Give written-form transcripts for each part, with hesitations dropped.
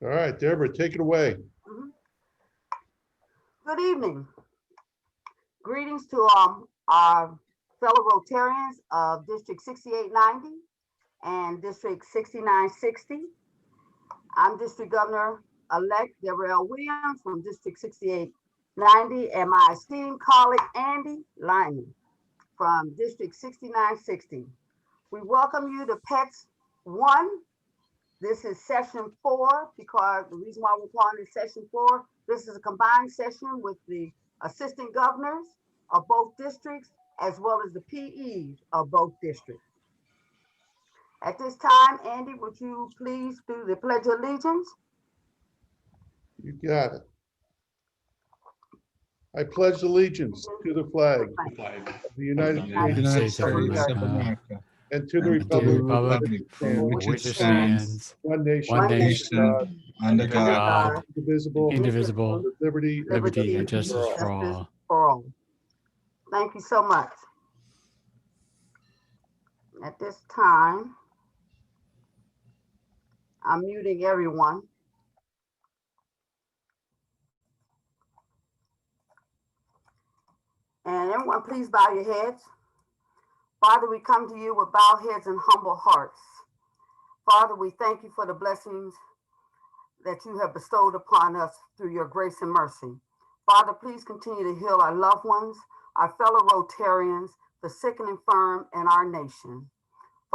All right, Deborah, take it away. Good evening. Greetings to our fellow Rotarians of District 6890 and District 6960. I'm District Governor-elect Deborah Williams from District 6890 and my esteemed colleague Andy Lyman from District 6960. We welcome you to PETS1. This is session 4 because the reason why we're calling it session 4, this is a combined session with the assistant governors of both districts as well as the PEs of both districts. At this time, Andy, would you please do the Pledge of Allegiance? You got it. I pledge allegiance to the flag of the United States States of America, and to the and to the republic republic for for which it stands, one nation, one nation, under God, indivisible, indivisible, with liberty liberty and justice for all. Thank you so much. At this time, I'm muting everyone. And everyone, please bow your heads. Father, we come to you with bowed heads and humble hearts. Father, we thank you for the blessings that you have bestowed upon us through your grace and mercy. Father, please continue to heal our loved ones, our fellow Rotarians, the sick and infirm, and our nation.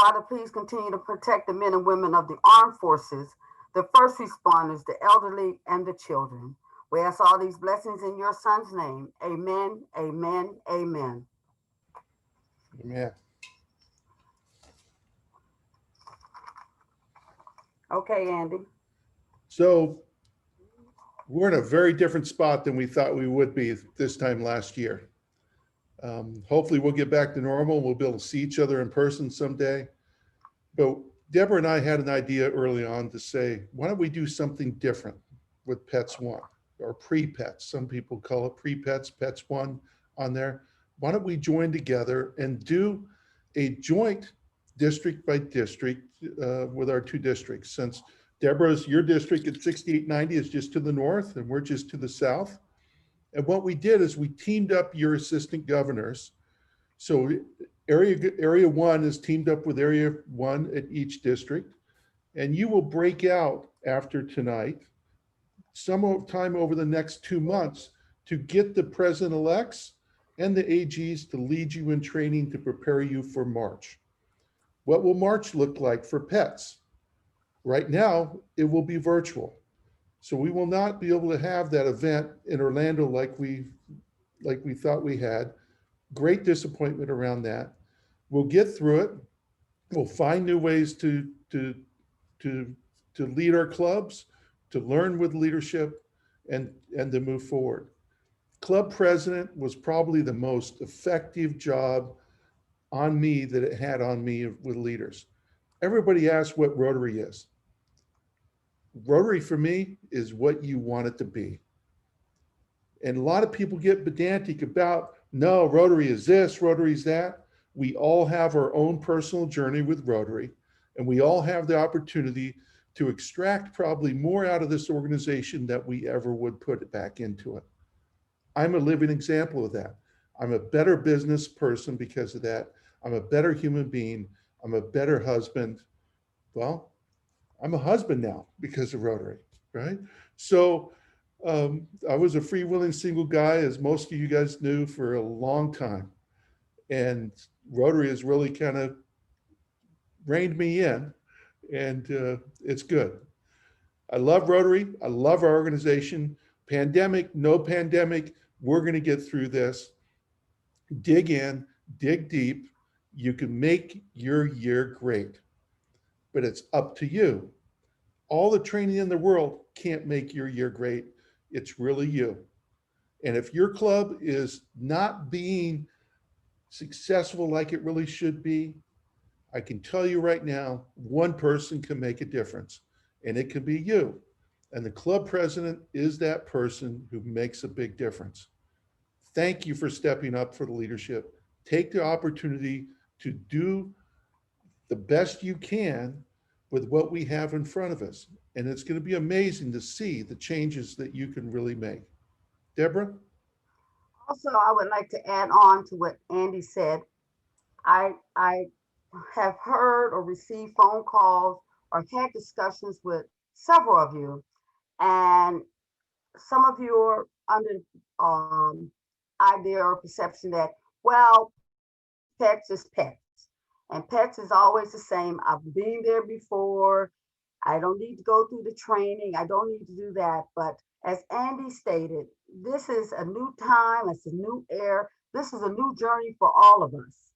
Father, please continue to protect the men and women of the armed forces, the first responders, the elderly, and the children. We ask all these blessings in your son's name. Amen, amen, amen. Yeah. Okay, Andy. So we're in a very different spot than we thought we would be this time last year. Hopefully we'll get back to normal. We'll be able to see each other in person someday. But Deborah and I had an idea early on to say, why don't we do something different with PETS1 or pre-PETS? Some people call it pre-PETS, PETS1 on there. Why don't we join together and do a joint district by district with our two districts? Since Deborah's, your district at 6890 is just to the north and we're just to the south. And what we did is we teamed up your assistant governors. So area 1 is teamed up with area 1 at each district. And you will break out after tonight, sometime over the next 2 months, to get the president-elects and the AGs to lead you in training to prepare you for March. What will March look like for PETS? Right now, it will be virtual. So we will not be able to have that event in Orlando like we thought we had. Great disappointment around that. We'll get through it. We'll find new ways to lead our clubs, to learn with leadership, and to move forward. Club president was probably the most effective job on me that it had on me with leaders. Everybody asks what Rotary is. Rotary for me is what you want it to be. And a lot of people get pedantic about, no, Rotary is this, Rotary is that. We all have our own personal journey with Rotary, and we all have the opportunity to extract probably more out of this organization than we ever would put it back into it. I'm a living example of that. I'm a better business person because of that. I'm a better human being. I'm a better husband. Well, I'm a husband now because of Rotary, right? So I was a freewheeling single guy, as most of you guys knew, for a long time. And Rotary has really kind of reined me in, and it's good. I love Rotary. I love our organization. Pandemic, no pandemic, we're going to get through this. Dig in, dig deep. You can make your year great, but it's up to you. All the training in the world can't make your year great. It's really you. And if your club is not being successful like it really should be, I can tell you right now, one person can make a difference, and it can be you. And the club president is that person who makes a big difference. Thank you for stepping up for the leadership. Take the opportunity to do the best you can with what we have in front of us. And it's going to be amazing to see the changes that you can really make. Deborah? Also, I would like to add on to what Andy said. I have heard or received phone calls or had discussions with several of you, and some of you are under idea or perception that, well, pets is pets, and pets is always the same. I've been there before. I don't need to go through the training. I don't need to do that. But as Andy stated, this is a new time. It's a new era. This is a new journey for all of us.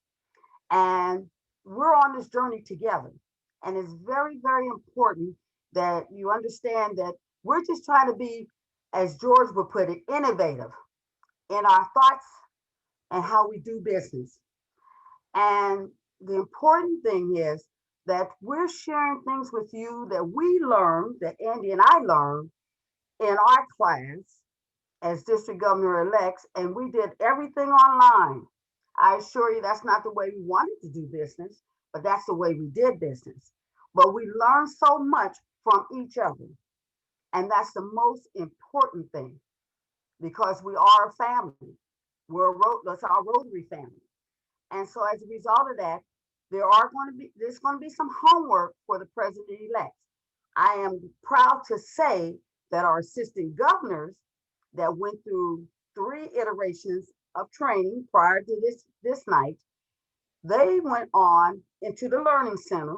And we're on this journey together. And it's very, very important that you understand that we're just trying to be, as George would put it, innovative in our thoughts and how we do business. And the important thing is that we're sharing things with you that we learned, that Andy and I learned in our class as district governor elects, and we did everything online. I assure you that's not the way we wanted to do business, but that's the way we did business. But we learned so much from each other. And that's the most important thing because we are a family. That's our Rotary family. And so as a result of that, there's going to be some homework for the president-elect. I am proud to say that our assistant governors that went through 3 iterations of training prior to this night, they went on into the Learning Center.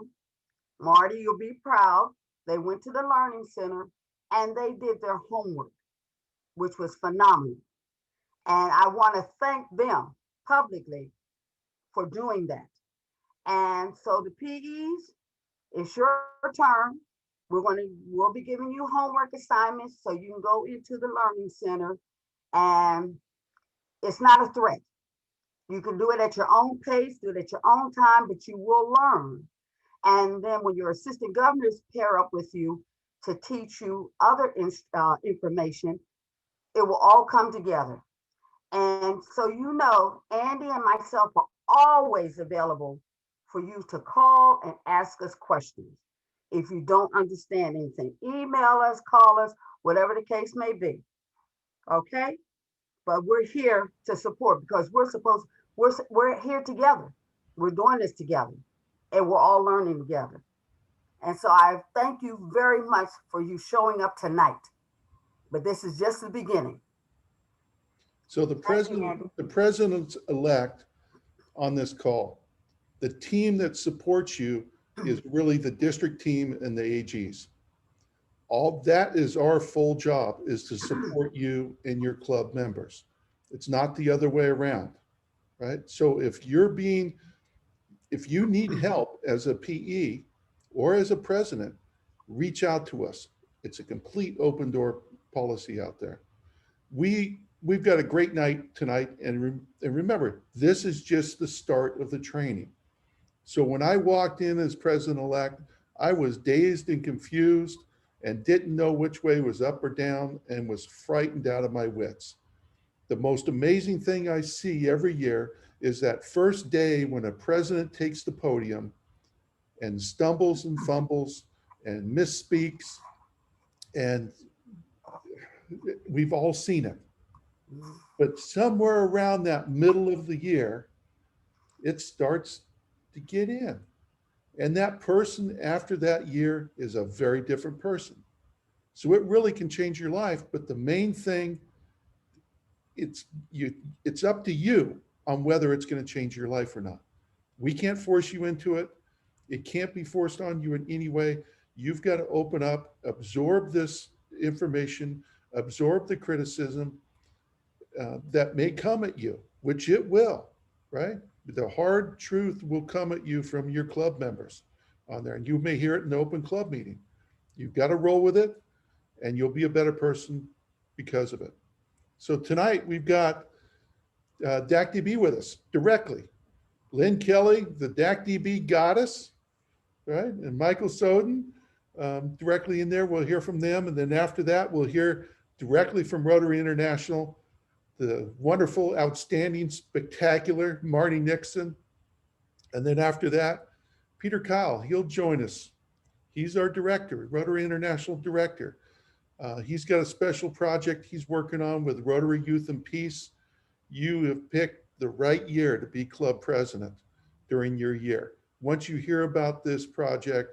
Marty, you'll be proud. They went to the Learning Center and they did their homework, which was phenomenal. And I want to thank them publicly for doing that. And so the PEs, it's your turn. We'll be giving you homework assignments so you can go into the Learning Center, and it's not a threat. You can do it at your own pace, do it at your own time, but you will learn. And then when your assistant governors pair up with you to teach you other information, it will all come together. And so, you know, Andy and myself are always available for you to call and ask us questions. If you don't understand anything, email us, call us, whatever the case may be. Okay? But we're here to support because we're here together. We're doing this together and we're all learning together. And so I thank you very much for you showing up tonight. But this is just the beginning. So the president-elect on this call, the team that supports you is really the district team and the AGs. All that is our full job, is to support you and your club members. It's not the other way around, right? So if you need help as a PE or as a president, reach out to us. It's a complete open door policy out there. We've got a great night tonight, and remember, this is just the start of the training. So when I walked in as president-elect, I was dazed and confused and didn't know which way was up or down and was frightened out of my wits. The most amazing thing I see every year is that first day when a president takes the podium and stumbles and fumbles and misspeaks, and we've all seen it. But somewhere around that middle of the year, it starts to get in. And that person after that year is a very different person. So it really can change your life. But the main thing, it's up to you on whether it's going to change your life or not. We can't force you into it. It can't be forced on you in any way. You've got to open up, absorb this information, absorb the criticism that may come at you, which it will, right? The hard truth will come at you from your club members on there, and you may hear it in the open club meeting. You've got to roll with it, and you'll be a better person because of it. So tonight we've got DAC-DB with us directly. Lynn Kelly, the DAC-DB goddess, right? And Michael Soden directly in there. We'll hear from them. And then after that, we'll hear directly from Rotary International, the wonderful, outstanding, spectacular Marty Nixon. And then after that, Peter Kyle, he'll join us. He's our director, Rotary International Director. He's got a special project he's working on with Rotary Youth and Peace. You have picked the right year to be club president during your year. Once you hear about this project,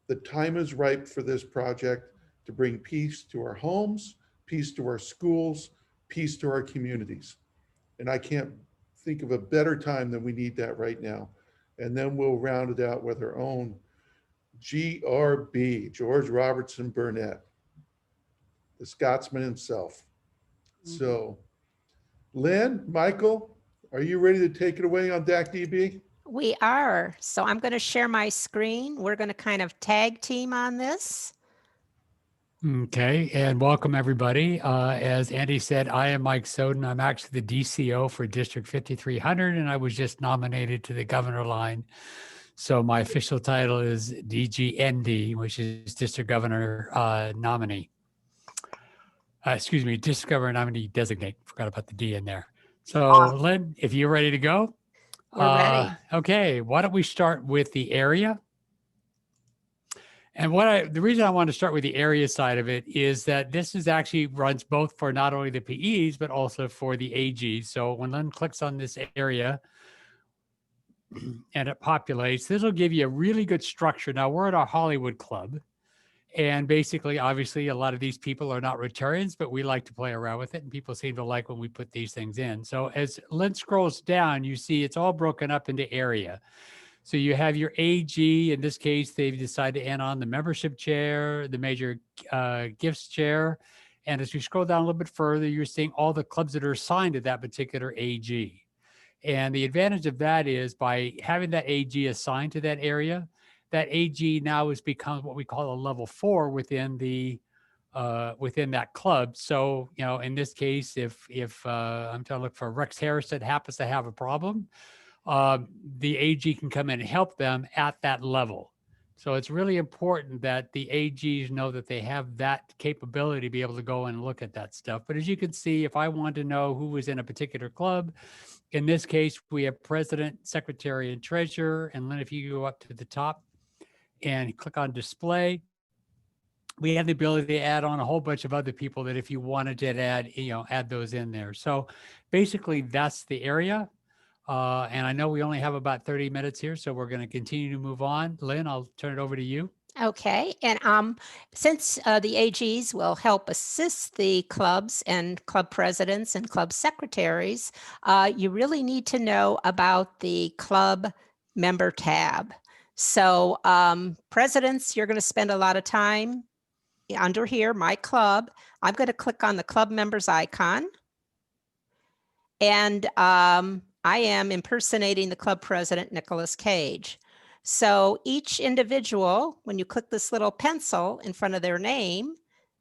the time is ripe for this project to bring peace to our homes, peace to our schools, peace to our communities. And I can't think of a better time than we need that right now. And then we'll round it out with our own GRB, George Robertson Burnett, the Scotsman himself. So, Lynn, Michael, are you ready to take it away on DAC-DB? We are. So I'm going to share my screen. We're going to kind of tag team on this. Okay, and welcome everybody. As Andy said, I am Mike Soden. I'm actually the DCO for District 5300, and I was just nominated to the governor line. So my official title is DGND, which is District Governor nominee. Excuse me, District Governor nominee designate. Forgot about the D in there. So Awesome. Lynn, if you're ready to go. We're ready. Okay, why don't we start with the area? And the reason I want to start with the area side of it is that this is actually runs both for not only the PEs, but also for the AGs. So when Lynn clicks on this area and it populates, this will give you a really good structure. Now we're at our Hollywood Club. And basically, obviously, a lot of these people are not Rotarians, but we like to play around with it. And people seem to like when we put these things in. So as Lynn scrolls down, you see it's all broken up into area. So you have your AG. In this case, they've decided to end on the membership chair, the major gifts chair. And as you scroll down a little bit further, you're seeing all the clubs that are assigned to that particular AG. And the advantage of that is by having that AG assigned to that area, that AG now has become what we call a level 4 within the within that club. So, you know, in this case, if I'm trying to look for Rex Harris that happens to have a problem, the AG can come in and help them at that level. So it's really important that the AGs know that they have that capability to be able to go and look at that stuff. But as you can see, if I want to know who was in a particular club, in this case, we have president, secretary, and treasurer. And then if you go up to the top and click on display, we have the ability to add on a whole bunch of other people that if you wanted to add those in there. So basically that's the area. And I know we only have about 30 minutes here, so we're going to continue to move on. Lynn, I'll turn it over to you. Okay. And since the AGs will help assist the clubs and club presidents and club secretaries, you really need to know about the club member tab. So presidents, you're going to spend a lot of time under here, my club. I'm going to click on the club members icon. And I am impersonating the club president, Nicholas Cage. So each individual, when you click this little pencil in front of their name,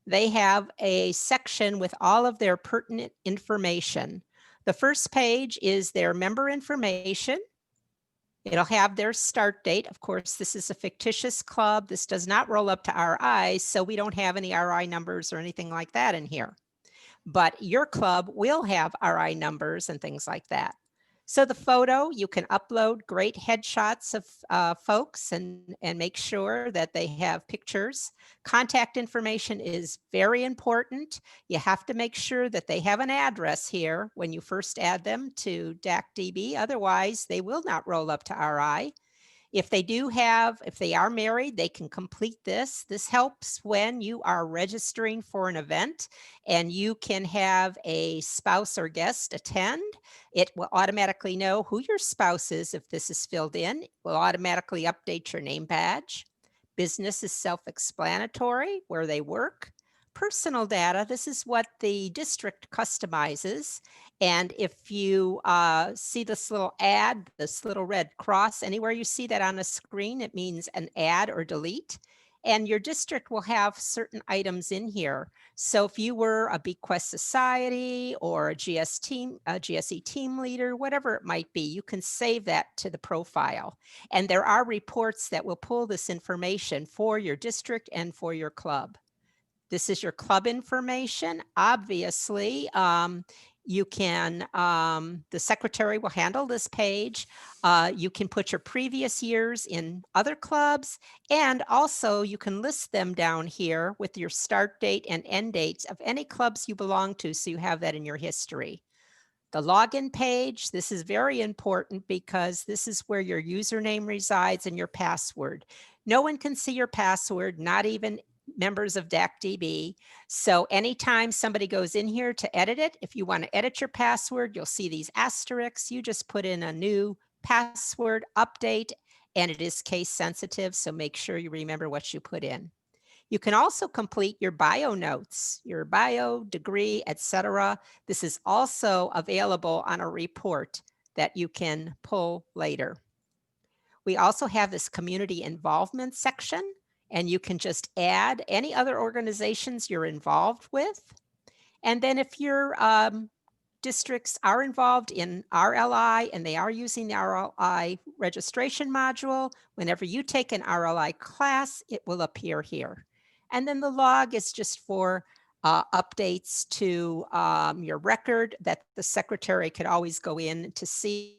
they have a section with all of their pertinent information. The first page is their member information. It'll have their start date. Of course, this is a fictitious club. This does not roll up to RI, so we don't have any RI numbers or anything like that in here. But your club will have RI numbers and things like that. So the photo, you can upload great headshots of folks and make sure that they have pictures. Contact information is very important. You have to make sure that they have an address here when you first add them to DAC-DB. Otherwise, they will not roll up to RI. If they are married, they can complete this. This helps when you are registering for an event and you can have a spouse or guest attend. It will automatically know who your spouse is if this is filled in. It will automatically update your name badge. Business is self-explanatory, where they work. Personal data, this is what the district customizes. And if you see this little ad, this little red cross, anywhere you see that on a screen, it means an add or delete. And your district will have certain items in here. So if you were a Bequest Society or a GSE team leader, whatever it might be, you can save that to the profile. And there are reports that will pull this information for your district and for your club. This is your club information. Obviously, You can, the secretary will handle this page. You can put your previous years in other clubs, and also you can list them down here with your start date and end dates of any clubs you belong to, so you have that in your history. The login page, this is very important because this is where your username resides and your password. No one can see your password, not even members of DACDB. So anytime somebody goes in here to edit it, if you want to edit your password, you'll see these asterisks. You just put in a new password update, and it is case sensitive. So make sure you remember what you put in. You can also complete your bio notes, your bio, degree, etc. This is also available on a report that you can pull later. We also have this community involvement section, and you can just add any other organizations you're involved with. And then if your districts are involved in RLI and they are using the RLI registration module, whenever you take an RLI class, it will appear here. And then the log is just for updates to your record that the secretary could always go in to see.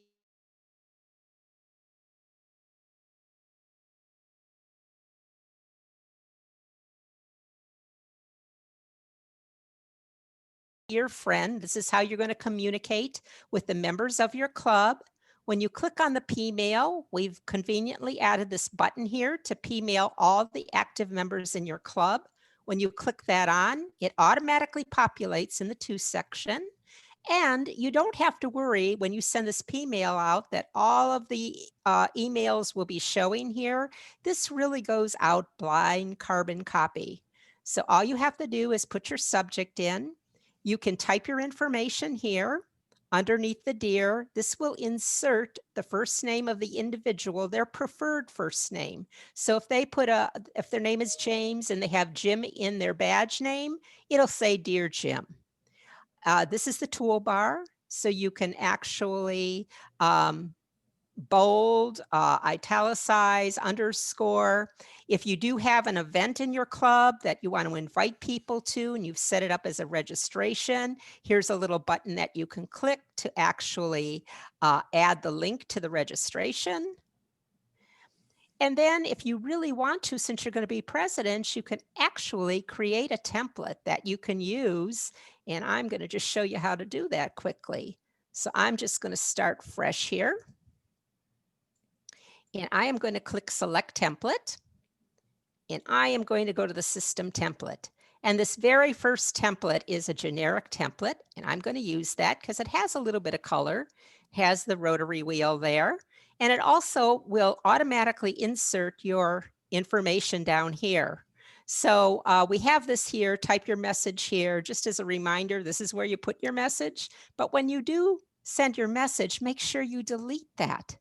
Your friend, this is how you're going to communicate with the members of your club. When you click on the P-mail, we've conveniently added this button here to P-mail all the active members in your club. When you click that on, it automatically populates in the To section. And you don't have to worry when you send this P-mail out that all of the emails will be showing here. This really goes out blind carbon copy. So all you have to do is put your subject in. You can type your information here underneath the dear. This will insert the first name of the individual, their preferred first name. So if they put if their name is James and they have Jim in their badge name, it'll say Dear Jim. This is the toolbar, so you can actually bold, italicize, underscore. If you do have an event in your club that you want to invite people to and you've set it up as a registration, here's a little button that you can click to actually add the link to the registration. And then if you really want to, since you're going to be president, you can actually create a template that you can use. And I'm going to just show you how to do that quickly. So I'm just going to start fresh here. And I am going to click Select Template. And I am going to go to the System Template. And this very first template is a generic template. And I'm going to use that because it has a little bit of color, has the rotary wheel there. And it also will automatically insert your information down here. So we have this here, type your message here. Just as a reminder, this is where you put your message. But when you do send your message, make sure you delete that.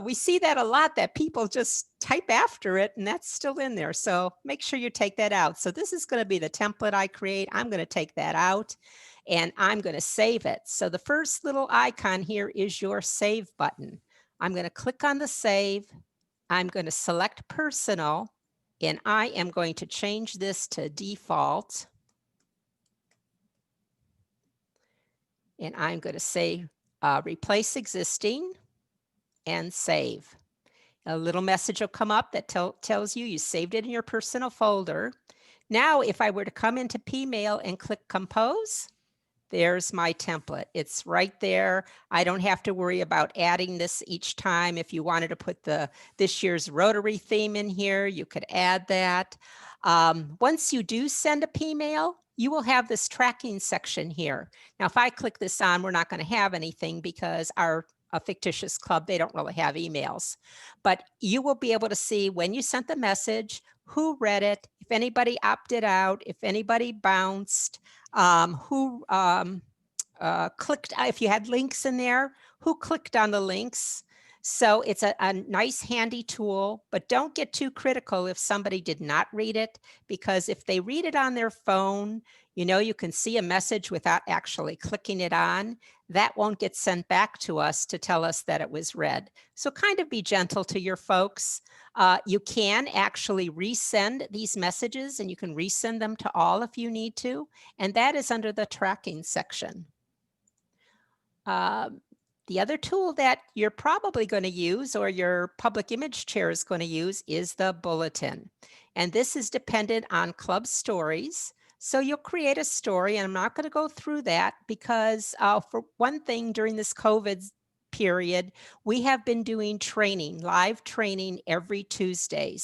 We see that a lot, that people just type after it and that's still in there. So make sure you take that out. So this is going to be the template I create. I'm going to take that out and I'm going to save it. So the first little icon here is your save button. I'm going to click on the save. I'm going to select personal and I am going to change this to default. And I'm going to say replace existing and save. A little message will come up that tells you you saved it in your personal folder. Now, if I were to come into P-mail and click compose, there's my template. It's right there. I don't have to worry about adding this each time. If you wanted to put this year's Rotary theme in here, you could add that. Once you do send a P-mail, you will have this tracking section here. Now, if I click this on, we're not going to have anything because a fictitious club, they don't really have emails, but you will be able to see when you sent the message, who read it, if anybody opted out, if anybody bounced, who clicked, if you had links in there, who clicked on the links. So it's a nice handy tool, but don't get too critical if somebody did not read it, because if they read it on their phone, you can see a message without actually clicking it on. That won't get sent back to us to tell us that it was read. So kind of be gentle to your folks. You can actually resend these messages and you can resend them to all if you need to. And that is under the tracking section. The other tool that you're probably going to use, or your public image chair is going to use, is the bulletin. And this is dependent on club stories. So you'll create a story, and I'm not going to go through that because for one thing, during this COVID period, we have been doing training, live training every Tuesday.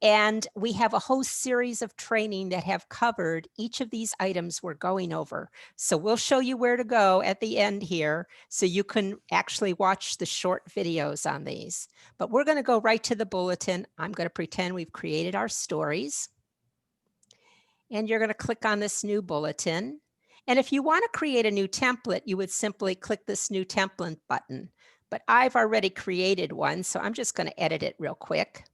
And we have a whole series of training that have covered each of these items we're going over. So we'll show you where to go at the end here so you can actually watch the short videos on these. But we're going to go right to the bulletin. I'm going to pretend we've created our stories. And you're going to click on this new bulletin. And if you want to create a new template, you would simply click this new template button. But I've already created one, so I'm just going to edit it real quick.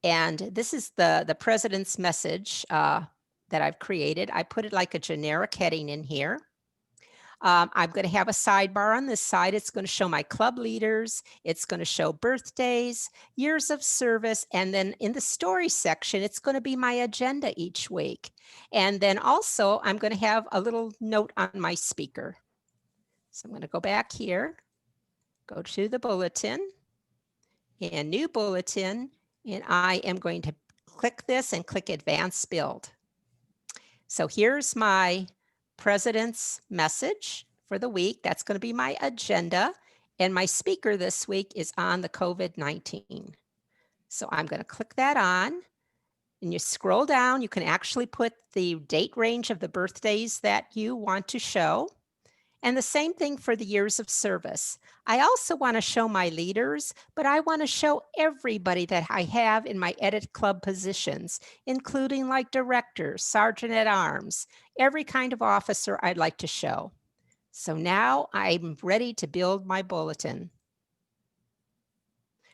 And this is the president's message that I've created. I put it like a generic heading in here. I'm going to have a sidebar on this side. It's going to show my club leaders. It's going to show birthdays, years of service. And then in the story section, it's going to be my agenda each week. And then also I'm going to have a little note on my speaker. So I'm going to go back here, go to the bulletin and new bulletin. And I am going to click this and click Advanced Build. So here's my president's message for the week. That's going to be my agenda. And my speaker this week is on the COVID-19. So I'm going to click that on. And you scroll down. You can actually put the date range of the birthdays that you want to show. And the same thing for the years of service. I also want to show my leaders, but I want to show everybody that I have in my edit club positions, including like directors, sergeant at arms, every kind of officer I'd like to show. So now I'm ready to build my bulletin.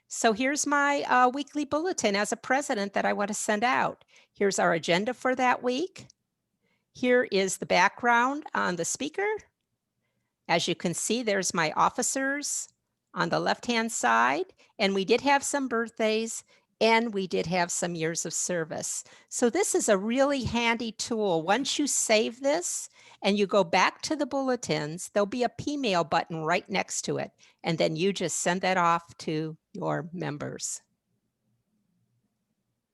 So here's my weekly bulletin as a president that I want to send out. Here's our agenda for that week. Here is the background on the speaker. As you can see, there's my officers on the left-hand side, and we did have some birthdays, and we did have some years of service. So this is a really handy tool. Once you save this and you go back to the bulletins, there'll be a P-mail button right next to it, and then you just send that off to your members.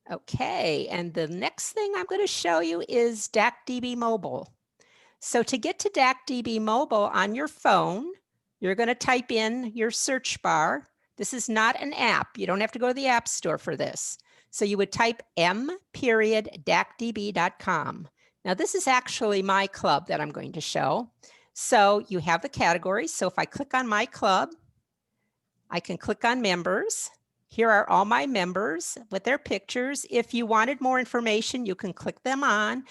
Okay, and the next thing I'm going to show you is DACDB Mobile. So to get to DACDB Mobile on your phone, you're going to type in your search bar. This is not an app. You don't have to go to the App Store for this. So you would type m.dacdb.com. Now this is actually my club that I'm going to show. So you have the categories. So if I click on my club, I can click on members. Here are all my members with their pictures. If you wanted more information, you can click them on.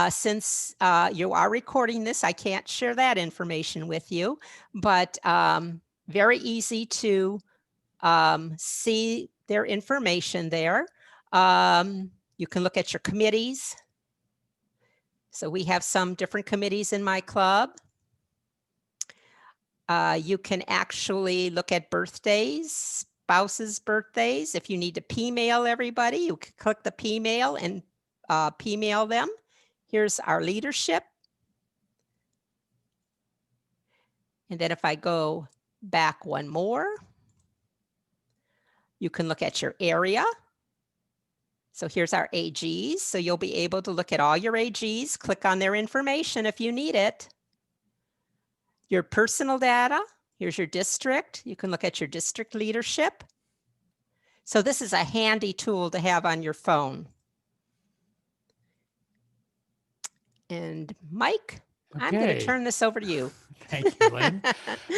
Since you are recording this, I can't share that information with you, but very easy to see their information there. You can look at your committees. So we have some different committees in my club. You can actually look at birthdays, spouses' birthdays. If you need to P-mail everybody, you can click the P-mail and P-mail them. Here's our leadership. And then if I go back one more, you can look at your area. So here's our AGs. So you'll be able to look at all your AGs, click on their information if you need it. Your personal data. Here's your district. You can look at your district leadership. So this is a handy tool to have on your phone. And Mike, I'm going to turn this over to you. Thank you, Lynn.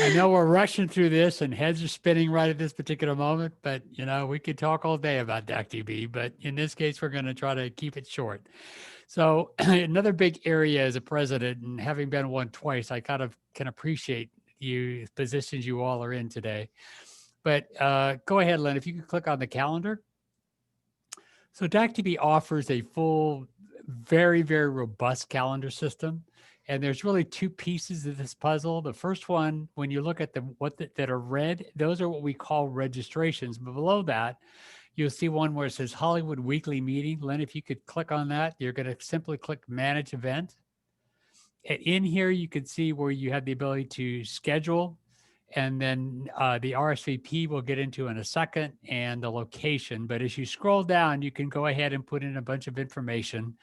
I know we're rushing through this and heads are spinning right at this particular moment, but you know, we could talk all day about DACDB, but in this case, we're going to try to keep it short. So another big area as a president, and having been one twice, I kind of can appreciate you positions you all are in today. But go ahead, Lynn, if you could click on the calendar. So DACDB offers a full, very, very robust calendar system. And there's really two pieces of this puzzle. The first one, when you look at that are red, those are what we call registrations. But below that, you'll see one where it says Hollywood Weekly Meeting. Lynn, if you could click on that, you're going to simply click Manage Event. in here, you can see where you have the ability to schedule, and then the RSVP we'll get into in a second, and the location. But as you scroll down, you can go ahead and put in a bunch of information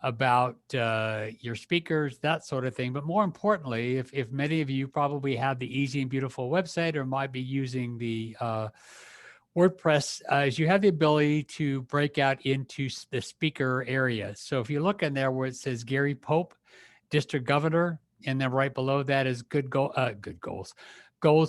about your speakers, that sort of thing. But more importantly, if many of you probably have the Easy and Beautiful website or might be using the WordPress, is you have the ability to break out into the speaker area. So if you look in there where it says Gary Pope, District Governor, and then right below that is good goals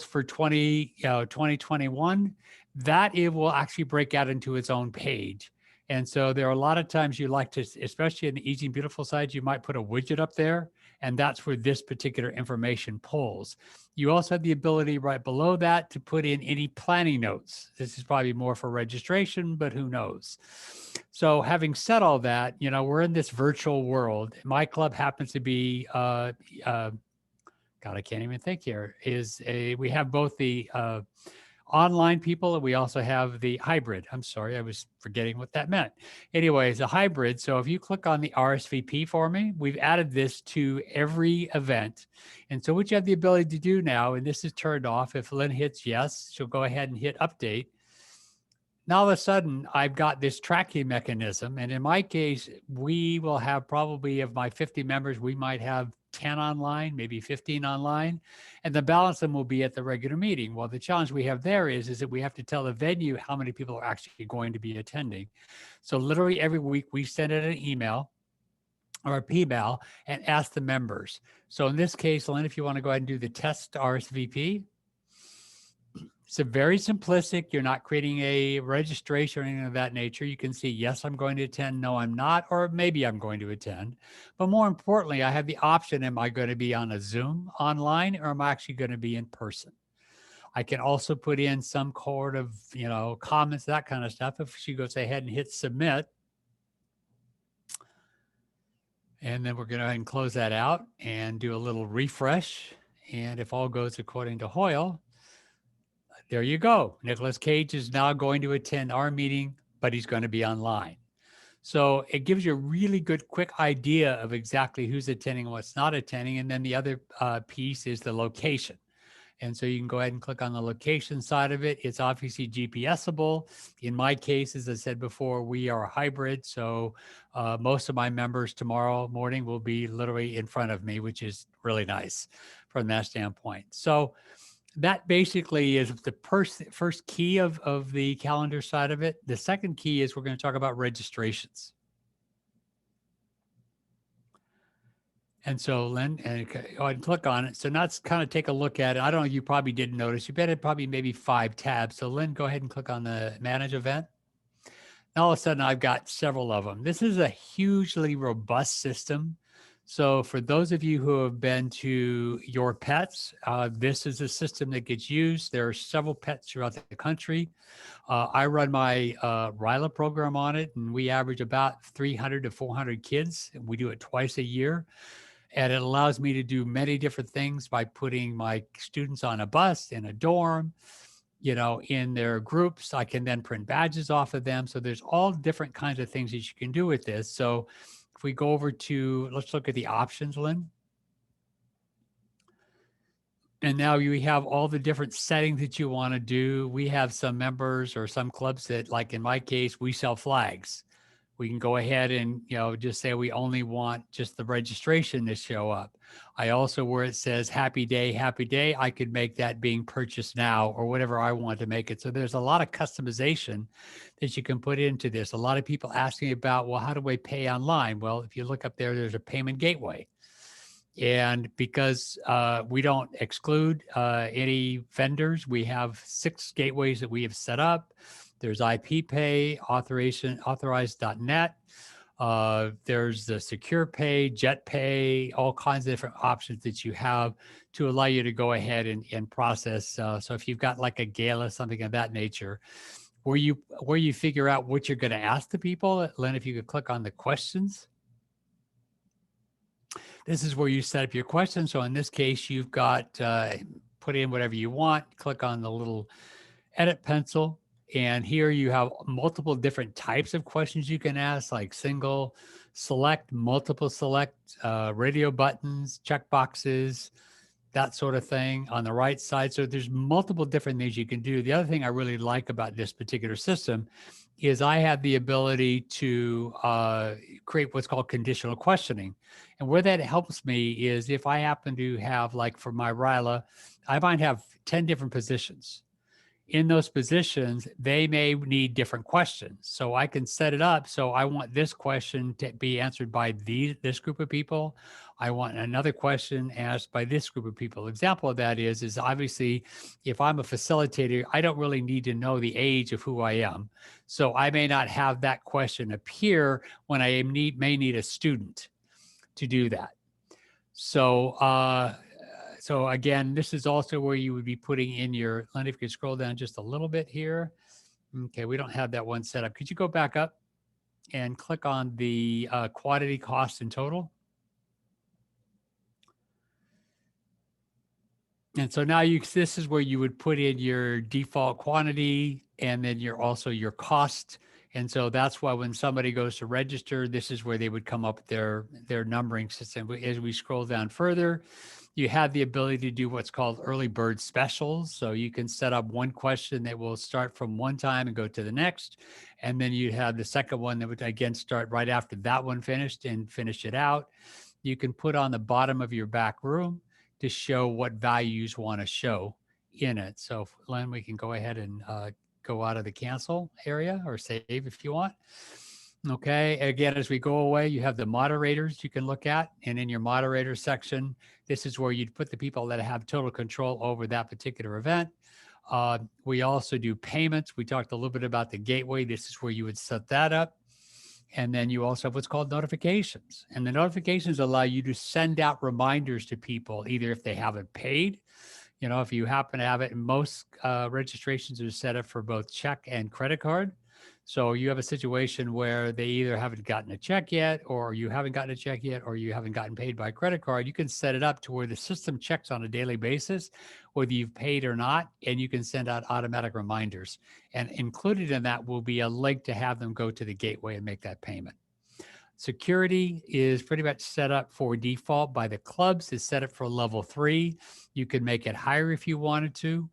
for 2021, that it will actually break out into its own page. And so there are a lot of times you like to, especially in the Easy and Beautiful side, you might put a widget up there, and that's where this particular information pulls. You also have the ability right below that to put in any planning notes. This is probably more for registration, but who knows? So having said all that, you know, we're in this virtual world. My club happens to be, God, I can't even think here, we have both the online people, and we also have the hybrid. I'm sorry, I was forgetting what that meant. Anyways, a hybrid. So if you click on the RSVP for me, we've added this to every event. And so what you have the ability to do now, and this is turned off, if Lynn hits yes, she'll go ahead and hit update. Now, all of a sudden, I've got this tracking mechanism. And in my case, we will have probably of my 50 members, we might have 10 online, maybe 15 online, and the balance of them will be at the regular meeting. Well, the challenge we have there is that we have to tell the venue how many people are actually going to be attending. So literally every week we send out an email or a PMAil and ask the members. So in this case, Lynn, if you want to go ahead and do the test RSVP, it's a very simplistic. You're not creating a registration or anything of that nature. You can see, yes, I'm going to attend. No, I'm not. Or maybe I'm going to attend. But more importantly, I have the option. Am I going to be on a Zoom online, or am I actually going to be in person? I can also put in some sort of, you know, comments, that kind of stuff. If she goes ahead and hit submit, and then we're going to go ahead and close that out and do a little refresh. And if all goes according to Hoyle, there you go. Nicolas Cage is now going to attend our meeting, but he's going to be online. So it gives you a really good, quick idea of exactly who's attending and what's not attending. And then the other piece is the location. And so you can go ahead and click on the location side of it. It's obviously GPSable. In my case, as I said before, we are a hybrid. So most of my members tomorrow morning will be literally in front of me, which is really nice from that standpoint. So that basically is the first key of the calendar side of it. The second key is we're going to talk about registrations. And so Lynn, and go ahead and click on it. So now let's kind of take a look at it. I don't know, you probably didn't notice. You bet it probably maybe 5 tabs. So Lynn, go ahead and click on the manage event. Now all of a sudden I've got several of them. This is a hugely robust system. So for those of you who have been to your PETS, this is a system that gets used. There are several PETS throughout the country. I run my RILA program on it, and we average about 300 to 400 kids. We do it twice a year. And it allows me to do many different things by putting my students on a bus, in a dorm, you know, in their groups. I can then print badges off of them. So there's all different kinds of things that you can do with this. So if we go over to, let's look at the options, Lynn. And now you have all the different settings that you want to do. We have some members or some clubs that, like in my case, we sell flags. We can go ahead and, you know, just say we only want just the registration to show up. I also, where it says happy day, I could make that being purchased now or whatever I want to make it. So there's a lot of customization that you can put into this. A lot of people asking about, well, how do I pay online? Well, if you look up there, there's a payment gateway. And because we don't exclude any vendors, we have 6 gateways that we have set up. There's IP Pay, authorized.net. There's the Secure Pay, Jet Pay, all kinds of different options that you have to allow you to go ahead and process. So if you've got like a gala, something of that nature, where you figure out what you're going to ask the people, Lynn, if you could click on the questions. This is where you set up your questions. So in this case, you've got put in whatever you want, click on the little edit pencil. And here you have multiple different types of questions you can ask, like single select, multiple select, radio buttons, check boxes, that sort of thing on the right side. So there's multiple different things you can do. The other thing I really like about this particular system is I have the ability to create what's called conditional questioning. And where that helps me is if I happen to have, like for my RILA, I might have 10 different positions. In those positions, they may need different questions. So I can set it up. So I want this question to be answered by this group of people. I want another question asked by this group of people. Example of that is obviously if I'm a facilitator, I don't really need to know the age of who I am. So I may not have that question appear when I may need a student to do that. So again, this is also where you would be putting in your, Lenny, if you could scroll down just a little bit here. Okay, we don't have that one set up. Could you go back up and click on the quantity, cost, and total? And so now this is where you would put in your default quantity and then also your cost. And so that's why when somebody goes to register, this is where they would come up with their numbering system. As we scroll down further, you have the ability to do what's called early bird specials. So you can set up one question that will start from one time and go to the next. And then you have the second one that would again start right after that one finished and finish it out. You can put on the bottom of your back room to show what values you want to show in it. So Len, we can go ahead and go out of the cancel area or save if you want. Okay, again, as we go away, you have the moderators you can look at. And in your moderator section, this is where you'd put the people that have total control over that particular event. We also do payments. We talked a little bit about the gateway. This is where you would set that up. And then you also have what's called notifications. And the notifications allow you to send out reminders to people, either if they haven't paid, if you happen to have it. And most registrations are set up for both check and credit card. So you have a situation where they either haven't gotten a check yet, or you haven't gotten a check yet, or you haven't gotten paid by credit card. You can set it up to where the system checks on a daily basis, whether you've paid or not, and you can send out automatic reminders. And included in that will be a link to have them go to the gateway and make that payment. Security is pretty much set up for default by the clubs. It's set up for level 3. You can make it higher if you wanted to.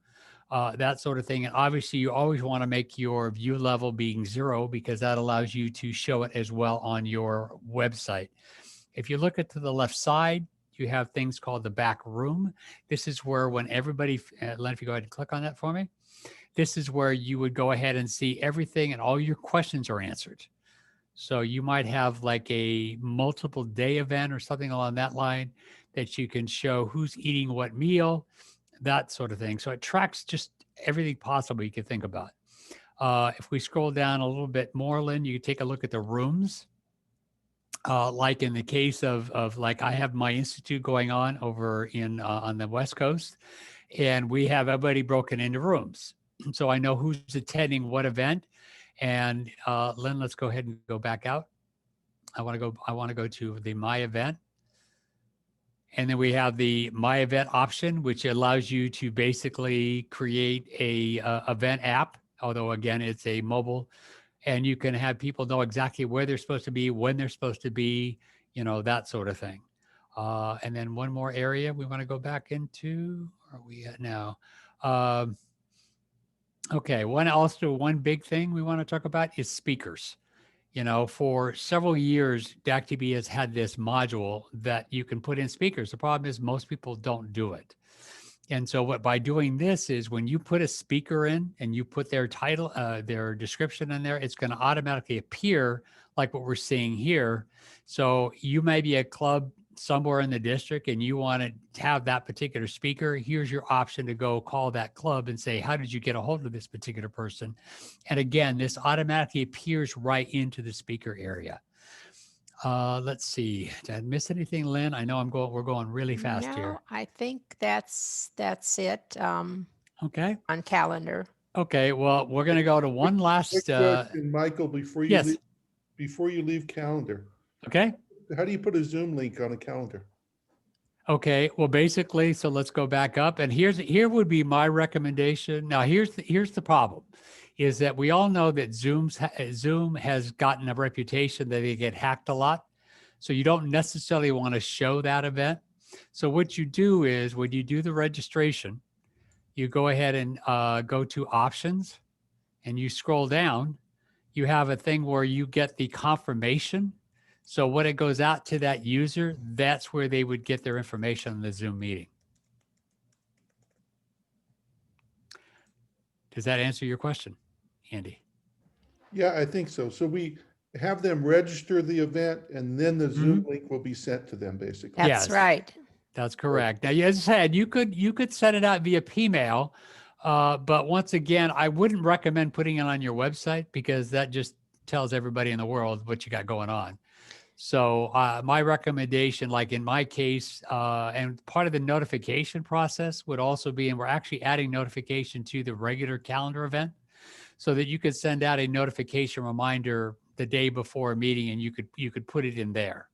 That sort of thing. And obviously you always want to make your view level being 0 because that allows you to show it as well on your website. If you look at to the left side, you have things called the back room. This is where when everybody, Len, if you go ahead and click on that for me, this is where you would go ahead and see everything and all your questions are answered. So you might have like a multiple day event or something along that line that you can show who's eating what meal, that sort of thing. So it tracks just everything possible you could think about. If we scroll down a little bit more, Lynn, you can take a look at the rooms. Like in the case of like I have my institute going on over in on the West Coast, and we have everybody broken into rooms. So I know who's attending what event. And Lynn, let's go ahead and go back out. I want to go to the My Event. And then we have the My Event option, which allows you to basically create a event app, although again, it's a mobile, and you can have people know exactly where they're supposed to be, when they're supposed to be, that sort of thing. And then one more area we want to go back into, where are we at now? Okay, one big thing we want to talk about is speakers. For several years, DACTB has had this module that you can put in speakers. The problem is most people don't do it. And so by doing this is when you put a speaker in and you put their title, their description in there, it's going to automatically appear like what we're seeing here. So you may be a club somewhere in the district and you want to have that particular speaker. Here's your option to go call that club and say, how did you get a hold of this particular person? And again, this automatically appears right into the speaker area. Let's see. Did I miss anything, Lynn? I know we're going really fast here. I think that's it. Okay. On calendar. Okay. Well, we're going to go to one last. Question, Michael, before you leave calendar. Okay. How do you put a Zoom link on a calendar? Okay. Well, basically, so let's go back up, and here would be my recommendation. Now, here's the problem. is that we all know that Zoom has gotten a reputation that they get hacked a lot. So you don't necessarily want to show that event. So what you do is when you do the registration, you go ahead and go to options and you scroll down. You have a thing where you get the confirmation. So when it goes out to that user, that's where they would get their information on the Zoom meeting. Does that answer your question, Andy? Yeah, I think so. So we have them register the event and then the Zoom link will be sent to them, basically. That's Yes. right. That's correct. Now, as I said, you could send it out via Pmail, but once again, I wouldn't recommend putting it on your website because that just tells everybody in the world what you got going on. So my recommendation, like in my case, and part of the notification process would also be, and we're actually adding notification to the regular calendar event so that you could send out a notification reminder the day before a meeting and you could put it in there.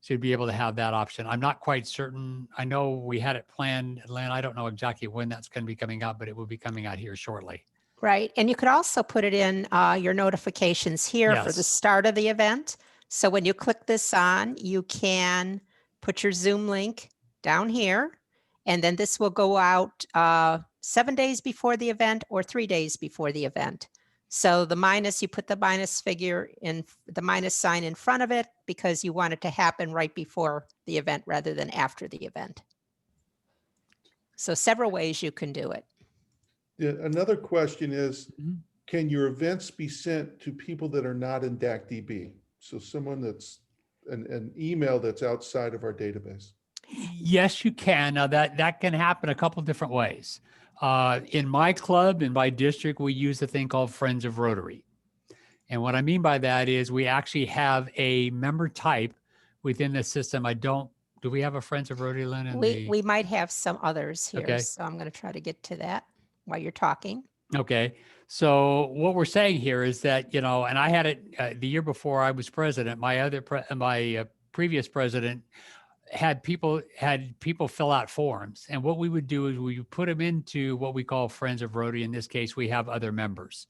So you'd be able to have that option. I'm not quite certain. I know we had it planned, Lynn. I don't know exactly when that's going to be coming out, but it will be coming out here shortly. Right. And you could also put it in your notifications here for the Yes. start of the event. So when you click this on, you can put your Zoom link down here, and then this will go out 7 days before the event or 3 days before the event. So the minus, you put the minus figure in, the minus sign in front of it because you want it to happen right before the event rather than after the event. So several ways you can do it. Yeah, another question is, Mhm. can your events be sent to people that are not in DACDB? So someone that's an email that's outside of our database. Yes, you can. Now that can happen a couple different ways. In my club, in my district, we use a thing called Friends of Rotary. And what I mean by that is we actually have a member type within the system. Do we have a Friends of Rotary, Lynn? We might have some others here, Okay. so I'm going to try to get to that while you're talking. Okay. So what we're saying here is that, and I had it the year before I was president, my previous president had people fill out forms. And what we would do is we would put them into what we call Friends of Rotary. In this case, we have other members.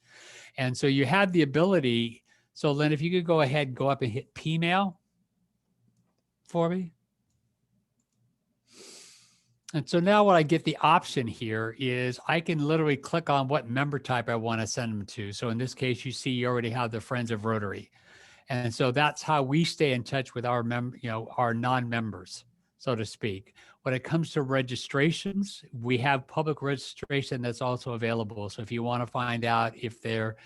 And so you have the ability. So Lynn, if you could go ahead and go up and hit Pmail for me. And so now what I get the option here is I can literally click on what member type I want to send them to. So in this case, you see you already have the Friends of Rotary. And so that's how we stay in touch with our our non-members, so to speak. When it comes to registrations, we have public registration that's also available. So if you want to find out if they're,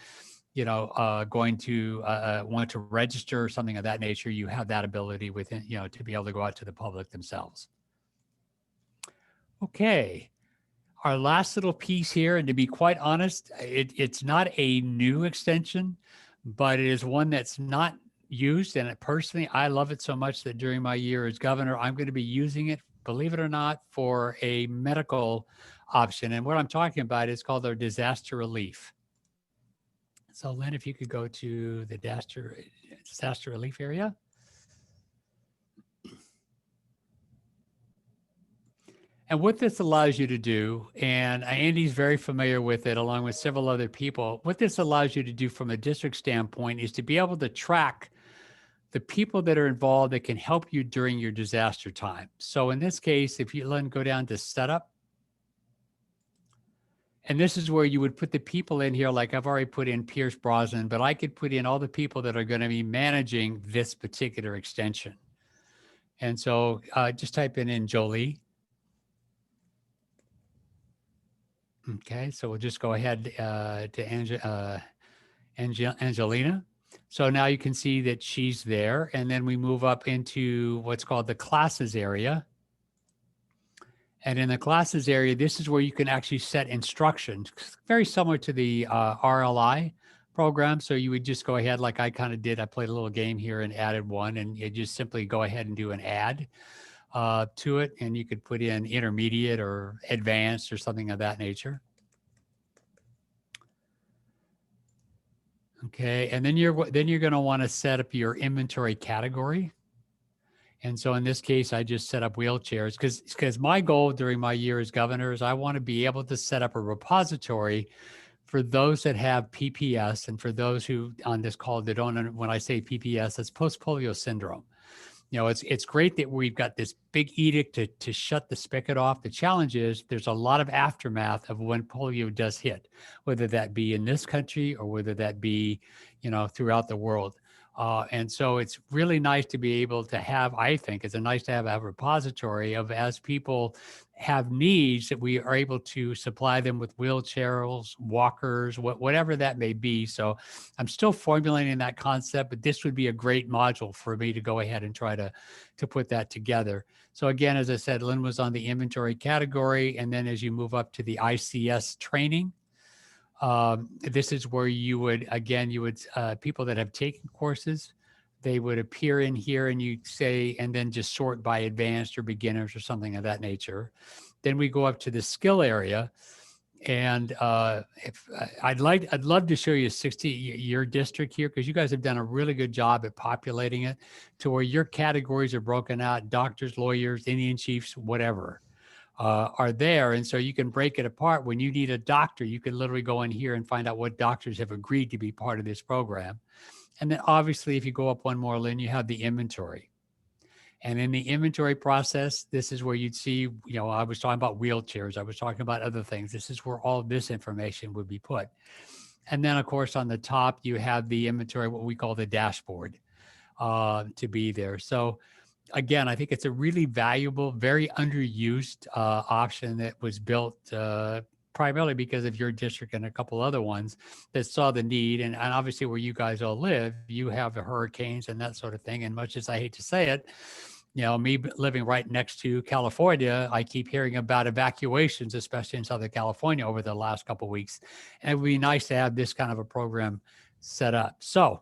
going to want to register or something of that nature, you have that ability within, to be able to go out to the public themselves. Okay. Our last little piece here, and to be quite honest, it's not a new extension, but it is one that's not used. And personally, I love it so much that during my year as governor, I'm going to be using it, believe it or not, for a medical option. And what I'm talking about is called our disaster relief. So Lynn, if you could go to the disaster relief area. And what this allows you to do, and Andy's very familiar with it along with several other people, what this allows you to do from a district standpoint is to be able to track the people that are involved that can help you during your disaster time. So in this case, if you go down to setup, and this is where you would put the people in here, like I've already put in Pierce Brosnan, but I could put in all the people that are going to be managing this particular extension. And so just type in Jolie. Okay, so we'll just go ahead to Angelina. So now you can see that she's there. And then we move up into what's called the classes area. And in the classes area, this is where you can actually set instructions, very similar to the RLI program. So you would just go ahead like I kind of did. I played a little game here and added one, and you just simply go ahead and do an add to it, and you could put in intermediate or advanced or something of that nature. Okay, and then you're going to want to set up your inventory category. And so in this case, I just set up wheelchairs because my goal during my year as governor is I want to be able to set up a repository for those that have PPS, and for those who on this call that don't, when I say PPS, that's post-polio syndrome. It's great that we've got this big edict to shut the spigot off. The challenge is there's a lot of aftermath of when polio does hit, whether that be in this country or whether that be, throughout the world. And so it's really nice to be able to have, I think it's nice to have a repository of, as people have needs, that we are able to supply them with wheelchairs, walkers, whatever that may be. So I'm still formulating that concept, but this would be a great module for me to go ahead and try to put that together. So again, as I said, Lynn was on the inventory category. And then as you move up to the ICS training, this is where you would people that have taken courses, they would appear in here and you say, and then just sort by advanced or beginners or something of that nature. Then we go up to the skill area. And I'd love to show you your district here, because you guys have done a really good job at populating it to where your categories are broken out: doctors, lawyers, Indian chiefs, whatever. Are there. And so you can break it apart. When you need a doctor, you can literally go in here and find out what doctors have agreed to be part of this program. And then obviously, if you go up one more, Lynn, you have the inventory. And in the inventory process, this is where you'd see, I was talking about wheelchairs. I was talking about other things. This is where all this information would be put. And then, of course, on the top, you have the inventory, what we call the dashboard, to be there. So again, I think it's a really valuable, very underused option that was built primarily because of your district and a couple other ones that saw the need. And obviously where you guys all live, you have the hurricanes and that sort of thing. And much as I hate to say it, me living right next to California, I keep hearing about evacuations, especially in Southern California over the last couple of weeks. And it would be nice to have this kind of a program set up. So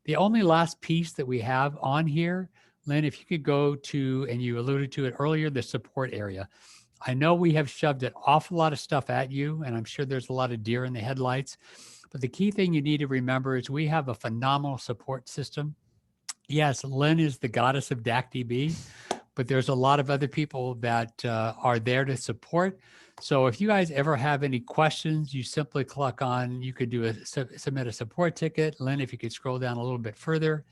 the only last piece that we have on here, Lynn, if you could go to, and you alluded to it earlier, the support area. I know we have shoved an awful lot of stuff at you, and I'm sure there's a lot of deer in the headlights, but the key thing you need to remember is we have a phenomenal support system. Yes, Lynn is the goddess of DACDB, but there's a lot of other people that are there to support. So if you guys ever have any questions, you simply click on, you could do submit a support ticket. Lynn, if you could scroll down a little bit further,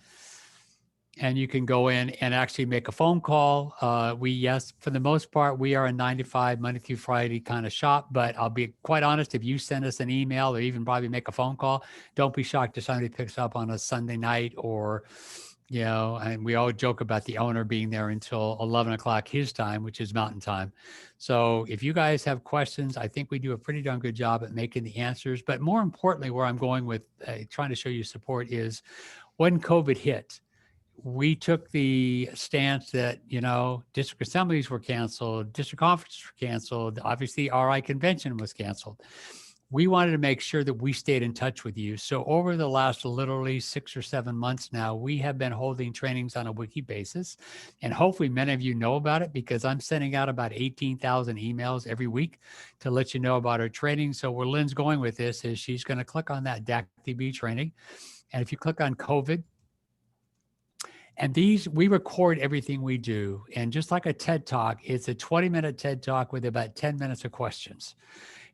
and you can go in and actually make a phone call. Yes, for the most part, we are a 9 to 5, Monday through Friday kind of shop. But I'll be quite honest, if you send us an email or even probably make a phone call, don't be shocked if somebody picks up on a Sunday night or, and we all joke about the owner being there until 11 o'clock his time, which is mountain time. So if you guys have questions, I think we do a pretty darn good job at making the answers. But more importantly, where I'm going with trying to show you support is when COVID hit, we took the stance that, district assemblies were canceled, district conferences were canceled, obviously RI convention was canceled. We wanted to make sure that we stayed in touch with you. So over the last literally 6 or 7 months now, we have been holding trainings on a wiki basis. And hopefully many of you know about it, because I'm sending out about 18,000 emails every week to let you know about our training. So where Lynn's going with this is she's going to click on that DACDB training. And if you click on COVID, and we record everything we do. And just like a TED Talk, it's a 20-minute TED Talk with about 10 minutes of questions.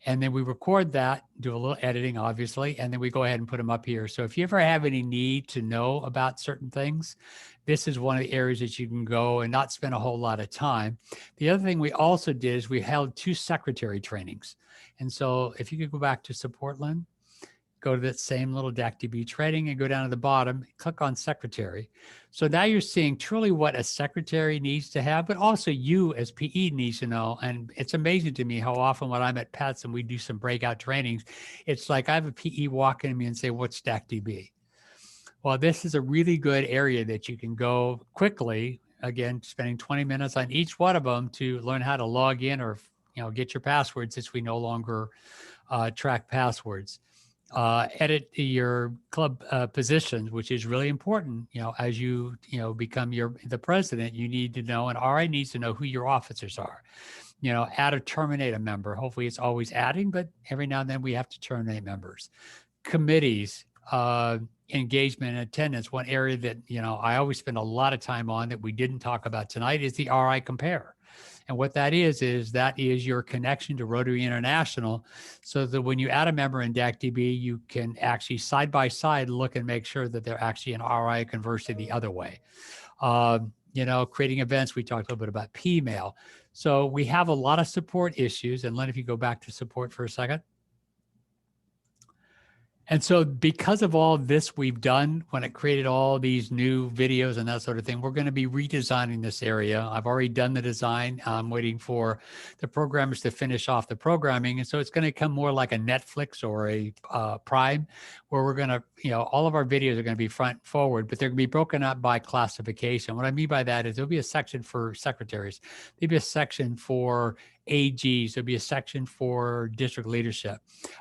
And then we record that, do a little editing, obviously, and then we go ahead and put them up here. So if you ever have any need to know about certain things, this is one of the areas that you can go and not spend a whole lot of time. The other thing we also did is we held 2 secretary trainings. And so if you could go back to support, Lynn, go to that same little DACDB training and go down to the bottom, click on secretary. So now you're seeing truly what a secretary needs to have, but also you as PE needs to know. And it's amazing to me how often when I'm at PETS and we do some breakout trainings, it's like I have a PE walk in me and say, what's DACDB? Well, this is a really good area that you can go quickly, again, spending 20 minutes on each one of them to learn how to log in or, get your passwords, since we no longer track passwords. Edit your club positions, which is really important. As you become the president, you need to know, and RI needs to know who your officers are. Add or terminate a member. Hopefully it's always adding, but every now and then we have to terminate members. Committees, engagement and attendance. One area that I always spend a lot of time on that we didn't talk about tonight is the RI compare. And what that is your connection to Rotary International, so that when you add a member in DACDB, you can actually side by side look and make sure that they're actually an RI, conversely the other way. Creating events, we talked a little bit about P-mail. So we have a lot of support issues. And Len, if you go back to support for a second. And so because of all this we've done, when it created all these new videos and that sort of thing, we're going to be redesigning this area. I've already done the design. I'm waiting for the programmers to finish off the programming. And so it's going to come more like a Netflix or a Prime, where we're going to, all of our videos are going to be front and forward, but they're going to be broken up by classification. What I mean by that is there'll be a section for secretaries. There'll be a section for AGs. There'll be a section for district leadership.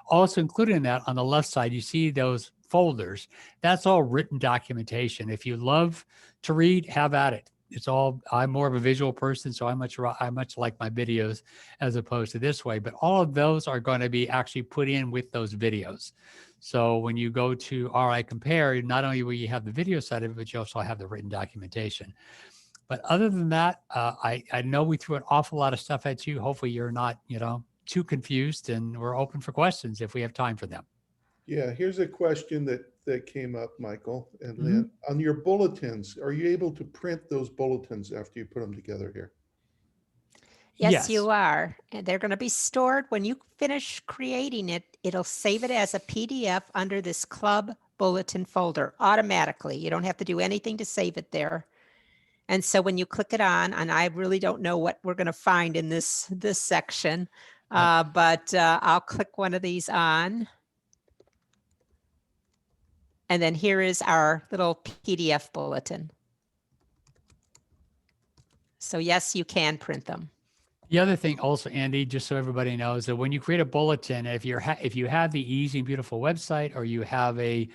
Also included in that, on the left side, you see those folders. That's all written documentation. If you love to read, have at it. I'm more of a visual person, so I much like my videos as opposed to this way. But all of those are going to be actually put in with those videos. So when you go to RI Compare, not only will you have the video side of it, but you also have the written documentation. But other than that, I know we threw an awful lot of stuff at you. Hopefully you're not, too confused, and we're open for questions if we have time for them. Yeah, here's a question that came up, Michael and Lynn. On your bulletins, are you able to print those bulletins after you put them together here? Yes, you are. And they're going to be stored when you finish creating it. It'll save it as a PDF under this club bulletin folder automatically. You don't have to do anything to save it there. And so when you click it on, and I really don't know what we're going to find in this section, but I'll click one of these on. And then here is our little PDF bulletin. So yes, you can print them. The other thing also, Andy, just so everybody knows, that when you create a bulletin, if you have the easy and beautiful website, or you have a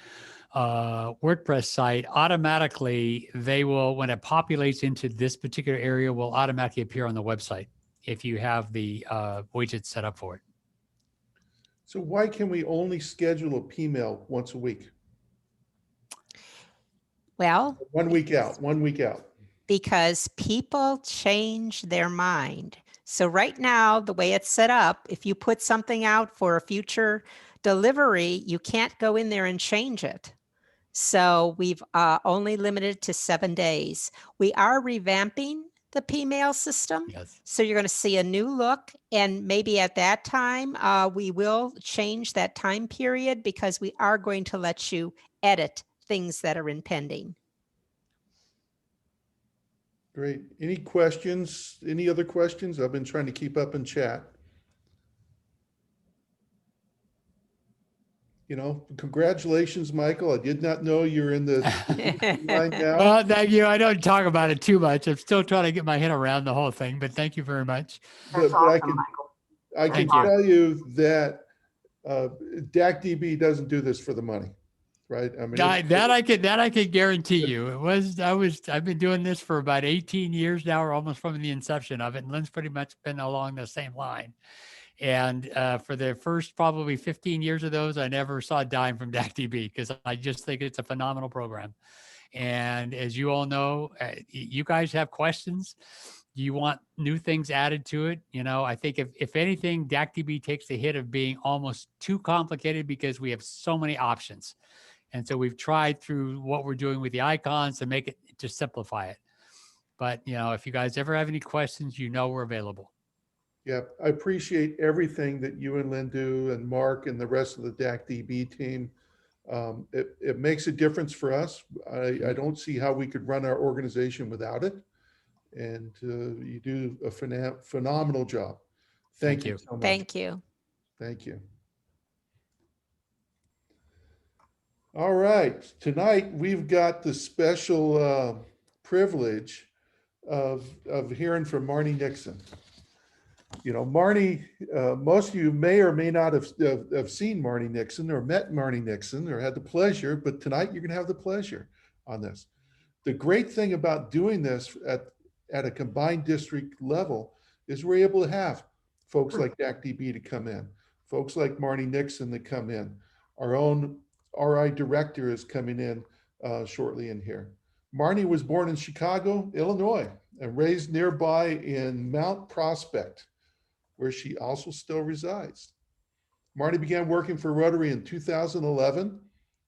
WordPress site, automatically they will, when it populates into this particular area, will automatically appear on the website if you have the widget set up for it. So why can we only schedule a P-mail once a week? Well, 1 week out, 1 week out. Because people change their mind. So right now, the way it's set up, if you put something out for a future delivery, you can't go in there and change it. So we've only limited to 7 days. We are revamping the P-mail system. Yes. So you're going to see a new look, and maybe at that time, we will change that time period, because we are going to let you edit things that are in pending. Great. Any questions? Any other questions? I've been trying to keep up in chat. Congratulations, Michael. I did not know you're in the line now. Well, thank you. I don't talk about it too much. I'm still trying to get my head around the whole thing, but thank you very much. That's awesome, Michael. I can tell you that DACDB doesn't do this for the money, right? I mean, that I can guarantee you. I've been doing this for about 18 years now, or almost from the inception of it. And Lynn's pretty much been along the same line. And for the first probably 15 years of those, I never saw a dime from DACDB, because I just think it's a phenomenal program. And as you all know, you guys have questions. You want new things added to it. I think if anything, DACDB takes the hit of being almost too complicated, because we have so many options. And so we've tried through what we're doing with the icons to make it, to simplify it. But, if you guys ever have any questions, we're available. Yeah, I appreciate everything that you and Lynn do, and Mark and the rest of the DACDB team. It makes a difference for us. I don't see how we could run our organization without it. And you do a phenomenal job. Thank you so much. Thank you. Thank you. All right, tonight we've got the special privilege of hearing from Marnie Nixon. Marnie, most of you may or may not have seen Marnie Nixon, or met Marnie Nixon, or had the pleasure, but tonight you're going to have the pleasure on this. The great thing about doing this at a combined district level is we're able to have folks like DACDB to come in, folks like Marnie Nixon that come in. Our own RI director is coming in shortly in here. Marnie was born in Chicago, Illinois, and raised nearby in Mount Prospect, where she also still resides. Marnie began working for Rotary in 2011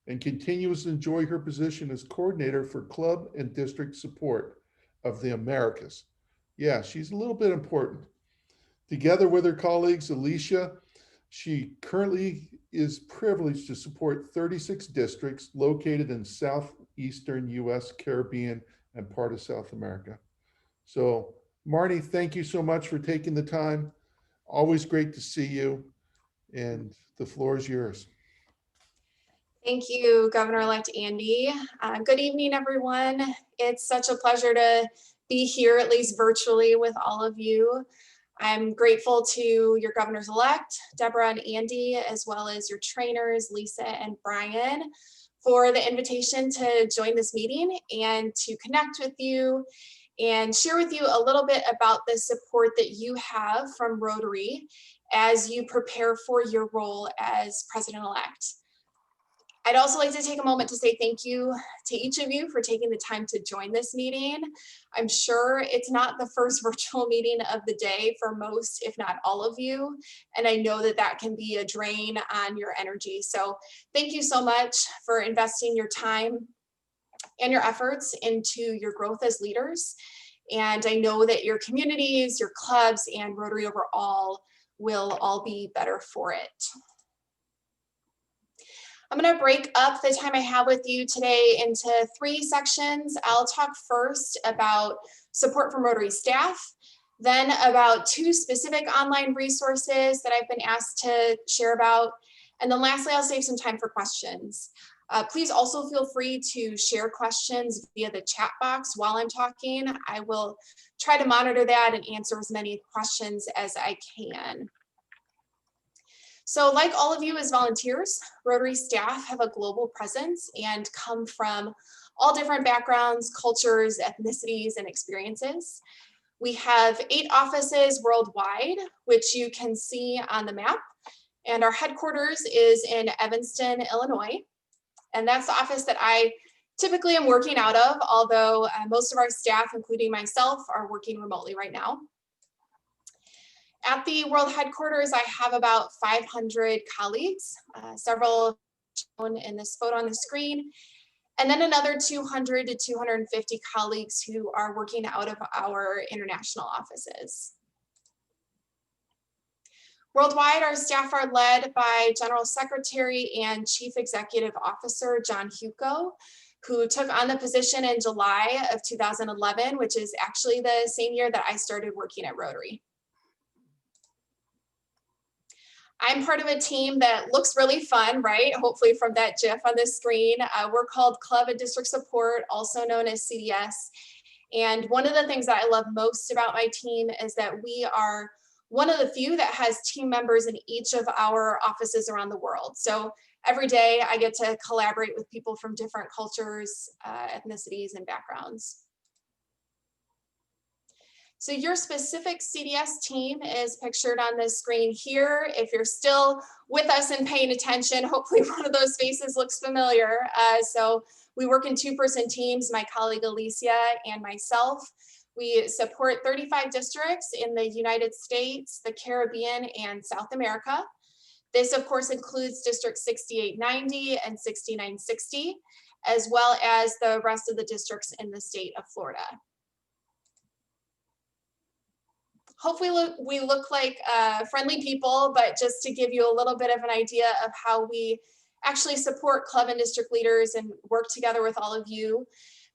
and continues to enjoy her position as coordinator for club and district support of the Americas. Yeah, she's a little bit important. Together with her colleagues, Alicia, she currently is privileged to support 36 districts located in southeastern US, Caribbean, and part of South America. So Marnie, thank you so much for taking the time. Always great to see you, and the floor is yours. Thank you, Governor-elect Andy. Good evening, everyone. It's such a pleasure to be here, at least virtually, with all of you. I'm grateful to your governors-elect, Deborah and Andy, as well as your trainers, Lisa and Brian, for the invitation to join this meeting and to connect with you and share with you a little bit about the support that you have from Rotary as you prepare for your role as president-elect. I'd also like to take a moment to say thank you to each of you for taking the time to join this meeting. I'm sure it's not the first virtual meeting of the day for most, if not all of you. And I know that that can be a drain on your energy. So thank you so much for investing your time and your efforts into your growth as leaders. And I know that your communities, your clubs, and Rotary overall will all be better for it. I'm going to break up the time I have with you today into 3 sections. I'll talk first about support from Rotary staff, then about 2 specific online resources that I've been asked to share about, and then lastly, I'll save some time for questions. Please also feel free to share questions via the chat box while I'm talking. I will try to monitor that and answer as many questions as I can. So like all of you as volunteers, Rotary staff have a global presence and come from all different backgrounds, cultures, ethnicities, and experiences. We have 8 offices worldwide, which you can see on the map. And our headquarters is in Evanston, Illinois. And that's the office that I typically am working out of, although most of our staff, including myself, are working remotely right now. At the world headquarters, I have about 500 colleagues, several shown in this photo on the screen, and then another 200 to 250 colleagues who are working out of our international offices. Worldwide, our staff are led by General Secretary and Chief Executive Officer John Hugo, who took on the position in July of 2011, which is actually the same year that I started working at Rotary. I'm part of a team that looks really fun, right? Hopefully from that GIF on the screen. We're called Club and District Support, also known as CDS. And one of the things that I love most about my team is that we are one of the few that has team members in each of our offices around the world. So every day I get to collaborate with people from different cultures, ethnicities, and backgrounds. So your specific CDS team is pictured on the screen here. If you're still with us and paying attention, hopefully one of those faces looks familiar. So we work in 2-person teams, my colleague Alicia and myself. We support 35 districts in the United States, the Caribbean, and South America. This, of course, includes District 6890 and 6960, as well as the rest of the districts in the state of Florida. Hopefully we look like friendly people, but just to give you a little bit of an idea of how we actually support club and district leaders and work together with all of you.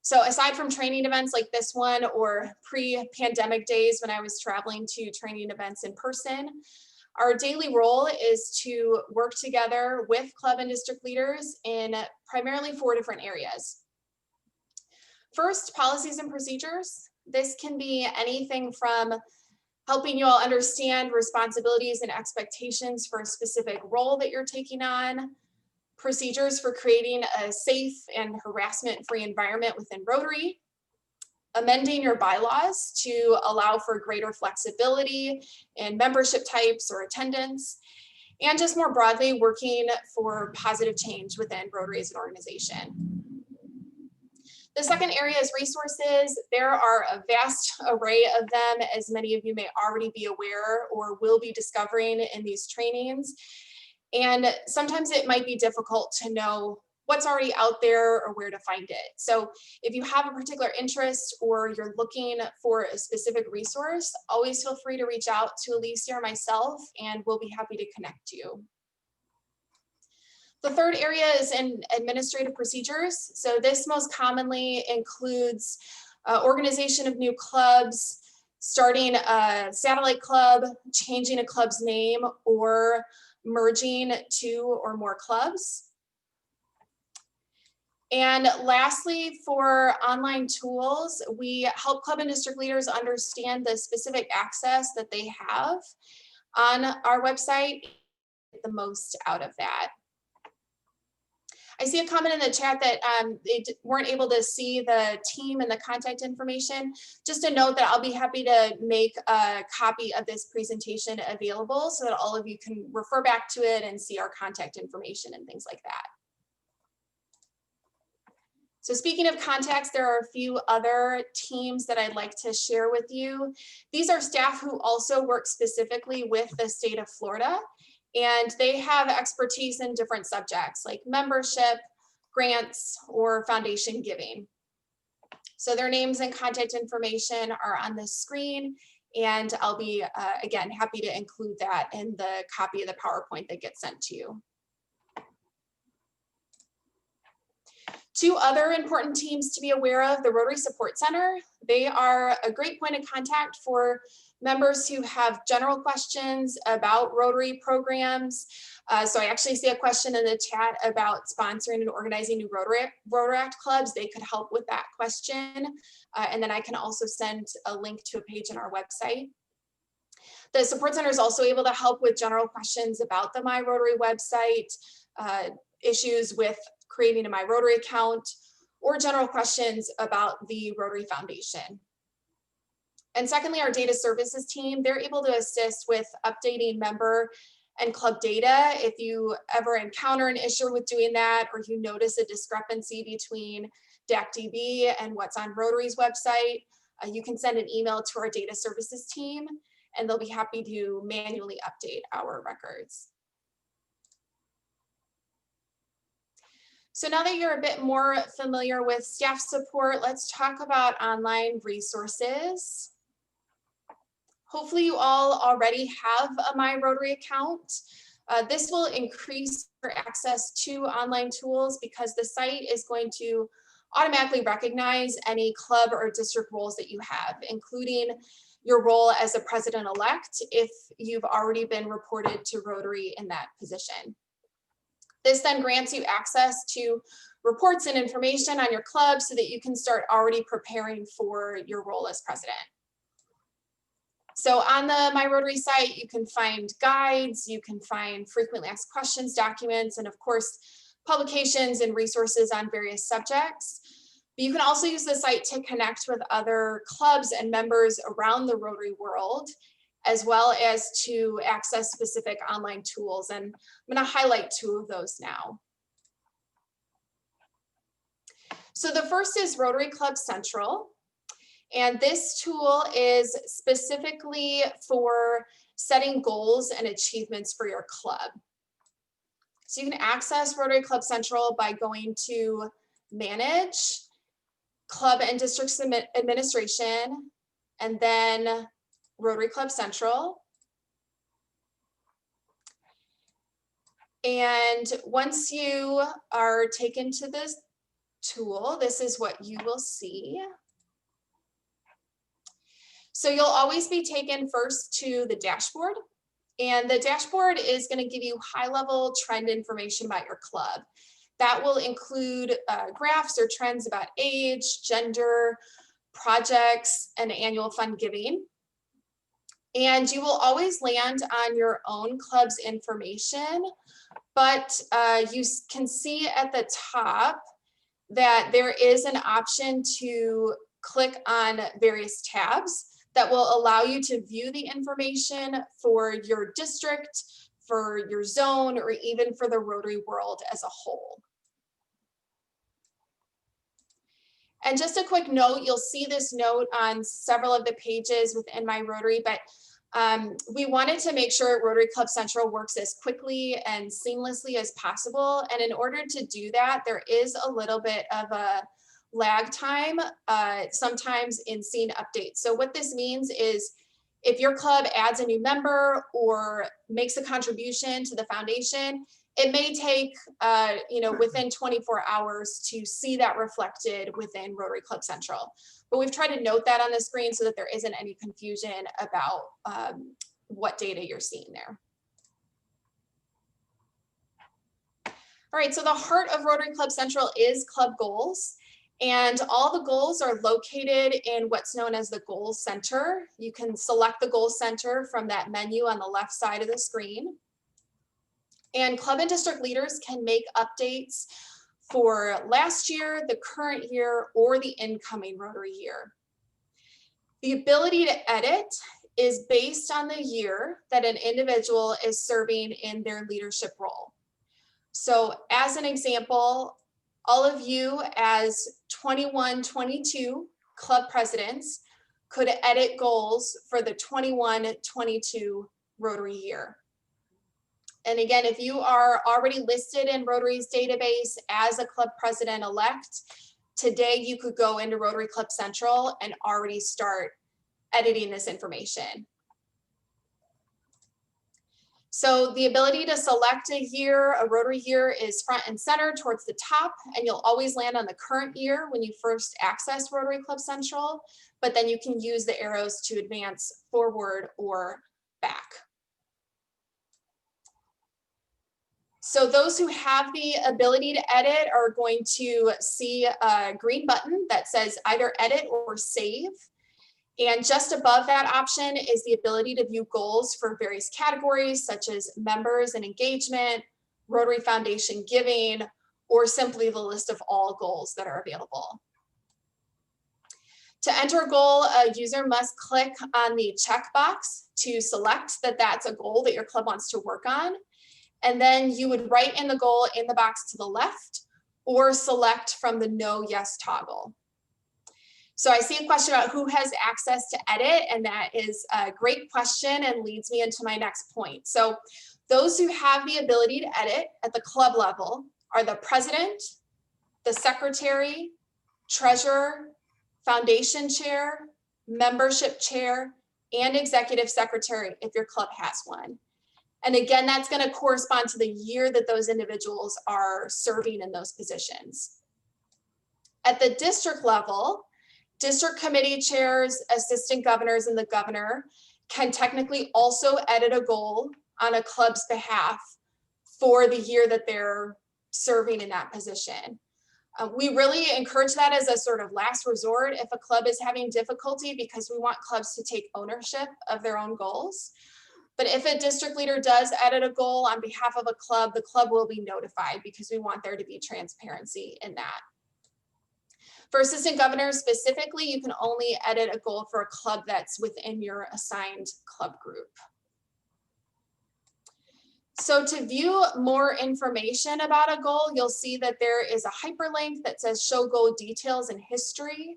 So aside from training events like this one or pre-pandemic days when I was traveling to training events in person, our daily role is to work together with club and district leaders in primarily 4 different areas. First, policies and procedures. This can be anything from helping you all understand responsibilities and expectations for a specific role that you're taking on, procedures for creating a safe and harassment-free environment within Rotary, amending your bylaws to allow for greater flexibility in membership types or attendance, and just more broadly working for positive change within Rotary as an organization. The second area is resources. There are a vast array of them, as many of you may already be aware or will be discovering in these trainings. And sometimes it might be difficult to know what's already out there or where to find it. So if you have a particular interest or you're looking for a specific resource, always feel free to reach out to Alicia or myself, and we'll be happy to connect you. The third area is in administrative procedures. So this most commonly includes organization of new clubs, starting a satellite club, changing a club's name, or merging 2 or more clubs. And lastly, for online tools, we help club and district leaders understand the specific access that they have on our website, get the most out of that. I see a comment in the chat that they weren't able to see the team and the contact information. Just a note that I'll be happy to make a copy of this presentation available so that all of you can refer back to it and see our contact information and things like that. So speaking of contacts, there are a few other teams that I'd like to share with you. These are staff who also work specifically with the state of Florida, and they have expertise in different subjects like membership, grants, or foundation giving. So their names and contact information are on the screen, and I'll be, again, happy to include that in the copy of the PowerPoint that gets sent to you. 2 other important teams to be aware of: the Rotary Support Center. They are a great point of contact for members who have general questions about Rotary programs. So I actually see a question in the chat about sponsoring and organizing new Rotaract clubs. They could help with that question. And then I can also send a link to a page on our website. The Support Center is also able to help with general questions about the My Rotary website, issues with creating a My Rotary account, or general questions about the Rotary Foundation. And secondly, our data services team, they're able to assist with updating member and club data. If you ever encounter an issue with doing that, or you notice a discrepancy between DACDB and what's on Rotary's website, you can send an email to our data services team, and they'll be happy to manually update our records. So now that you're a bit more familiar with staff support, let's talk about online resources. Hopefully you all already have a My Rotary account. This will increase your access to online tools because the site is going to automatically recognize any club or district roles that you have, including your role as a president-elect if you've already been reported to Rotary in that position. This then grants you access to reports and information on your club so that you can start already preparing for your role as president. So on the My Rotary site, you can find guides, you can find frequently asked questions documents, and of course, publications and resources on various subjects. But you can also use the site to connect with other clubs and members around the Rotary world, as well as to access specific online tools. And I'm going to highlight 2 of those now. So the first is Rotary Club Central. And this tool is specifically for setting goals and achievements for your club. So you can access Rotary Club Central by going to Manage, Club and District Administration, and then Rotary Club Central. And once you are taken to this tool, this is what you will see. So you'll always be taken first to the dashboard, and the dashboard is going to give you high-level trend information about your club. That will include graphs or trends about age, gender, projects, and annual fund giving. And you will always land on your own club's information, but you can see at the top that there is an option to click on various tabs that will allow you to view the information for your district, for your zone, or even for the Rotary world as a whole. And just a quick note, you'll see this note on several of the pages within my Rotary, but we wanted to make sure Rotary Club Central works as quickly and seamlessly as possible. And in order to do that, there is a little bit of a lag time sometimes in seeing updates. So what this means is if your club adds a new member or makes a contribution to the foundation, it may take within 24 hours to see that reflected within Rotary Club Central. But we've tried to note that on the screen so that there isn't any confusion about what data you're seeing there. All right, so the heart of Rotary Club Central is club goals. And all the goals are located in what's known as the Goals Center. You can select the Goals Center from that menu on the left side of the screen. And club and district leaders can make updates for last year, the current year, or the incoming Rotary year. The ability to edit is based on the year that an individual is serving in their leadership role. So as an example, all of you as 21-22 club presidents could edit goals for the 21-22 Rotary year. And again, if you are already listed in Rotary's database as a club president-elect, today you could go into Rotary Club Central and already start editing this information. So the ability to select a year, a Rotary year, is front and center towards the top, and you'll always land on the current year when you first access Rotary Club Central, but then you can use the arrows to advance forward or back. So those who have the ability to edit are going to see a green button that says either edit or save. And just above that option is the ability to view goals for various categories such as members and engagement, Rotary Foundation giving, or simply the list of all goals that are available. To enter a goal, a user must click on the checkbox to select that that's a goal that your club wants to work on. And then you would write in the goal in the box to the left or select from the no yes toggle. So I see a question about who has access to edit, and that is a great question and leads me into my next point. So those who have the ability to edit at the club level are the president, the secretary, treasurer, foundation chair, membership chair, and executive secretary if your club has one. And again, that's going to correspond to the year that those individuals are serving in those positions. At the district level, district committee chairs, assistant governors, and the governor can technically also edit a goal on a club's behalf for the year that they're serving in that position. We really encourage that as a sort of last resort if a club is having difficulty, because we want clubs to take ownership of their own goals. But if a district leader does edit a goal on behalf of a club, the club will be notified because we want there to be transparency in that. For assistant governors specifically, you can only edit a goal for a club that's within your assigned club group. So to view more information about a goal, you'll see that there is a hyperlink that says show goal details and history.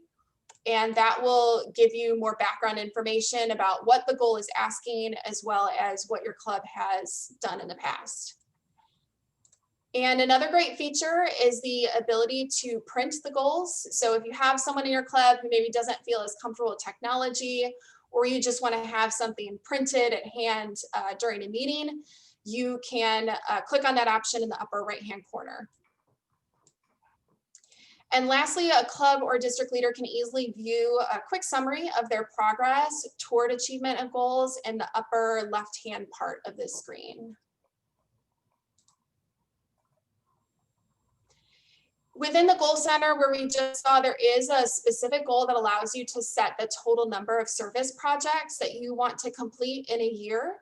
And that will give you more background information about what the goal is asking, as well as what your club has done in the past. And another great feature is the ability to print the goals. So if you have someone in your club who maybe doesn't feel as comfortable with technology, or you just want to have something printed at hand during a meeting, you can click on that option in the upper right-hand corner. And lastly, a club or district leader can easily view a quick summary of their progress toward achievement of goals in the upper left-hand part of this screen. Within the Goal Center, where we just saw, there is a specific goal that allows you to set the total number of service projects that you want to complete in a year.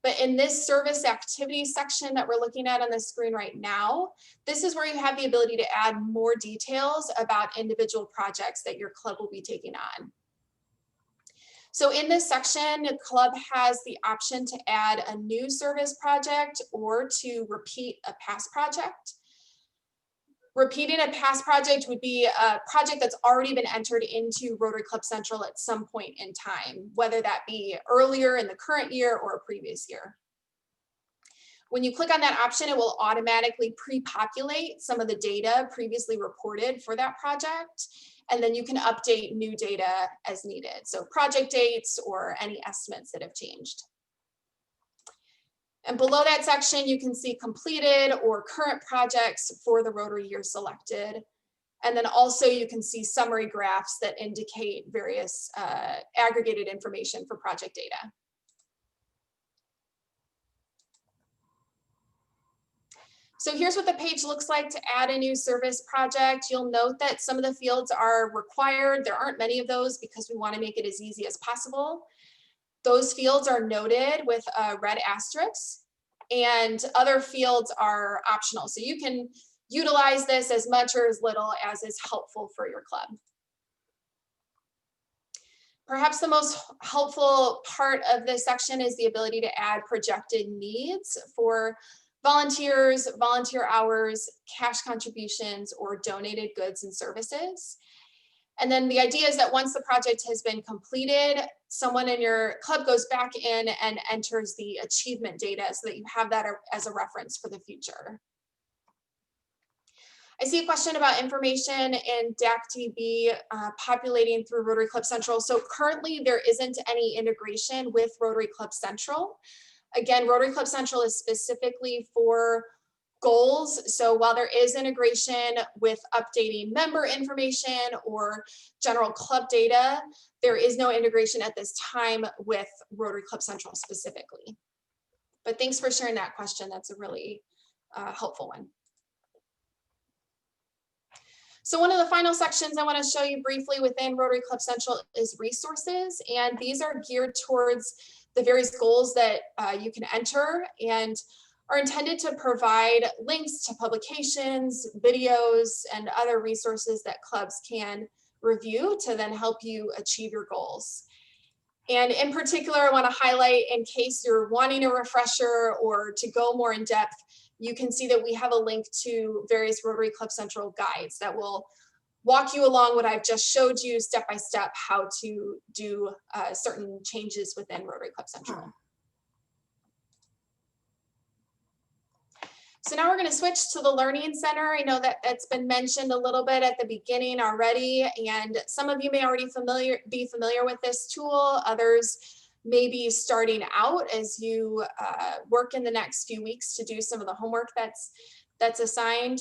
But in this service activity section that we're looking at on the screen right now, this is where you have the ability to add more details about individual projects that your club will be taking on. So in this section, the club has the option to add a new service project or to repeat a past project. Repeating a past project would be a project that's already been entered into Rotary Club Central at some point in time, whether that be earlier in the current year or a previous year. When you click on that option, it will automatically pre-populate some of the data previously reported for that project, and then you can update new data as needed. So project dates or any estimates that have changed. And below that section, you can see completed or current projects for the Rotary year selected. And then also you can see summary graphs that indicate various aggregated information for project data. So here's what the page looks like to add a new service project. You'll note that some of the fields are required. There aren't many of those because we want to make it as easy as possible. Those fields are noted with red asterisks, and other fields are optional. So you can utilize this as much or as little as is helpful for your club. Perhaps the most helpful part of this section is the ability to add projected needs for volunteers, volunteer hours, cash contributions, or donated goods and services. And then the idea is that once the project has been completed, someone in your club goes back in and enters the achievement data so that you have that as a reference for the future. I see a question about information in DACDB populating through Rotary Club Central. So currently there isn't any integration with Rotary Club Central. Again, Rotary Club Central is specifically for goals. So while there is integration with updating member information or general club data, there is no integration at this time with Rotary Club Central specifically. But thanks for sharing that question. That's a really helpful one. So one of the final sections I want to show you briefly within Rotary Club Central is resources. And these are geared towards the various goals that you can enter and are intended to provide links to publications, videos, and other resources that clubs can review to then help you achieve your goals. And in particular, I want to highlight, in case you're wanting a refresher or to go more in depth, you can see that we have a link to various Rotary Club Central guides that will walk you along what I've just showed you step by step, how to do certain changes within Rotary Club Central. So now we're going to switch to the Learning Center. I know that that's been mentioned a little bit at the beginning already, and some of you may already be familiar with this tool. Others may be starting out as you work in the next few weeks to do some of the homework that's assigned.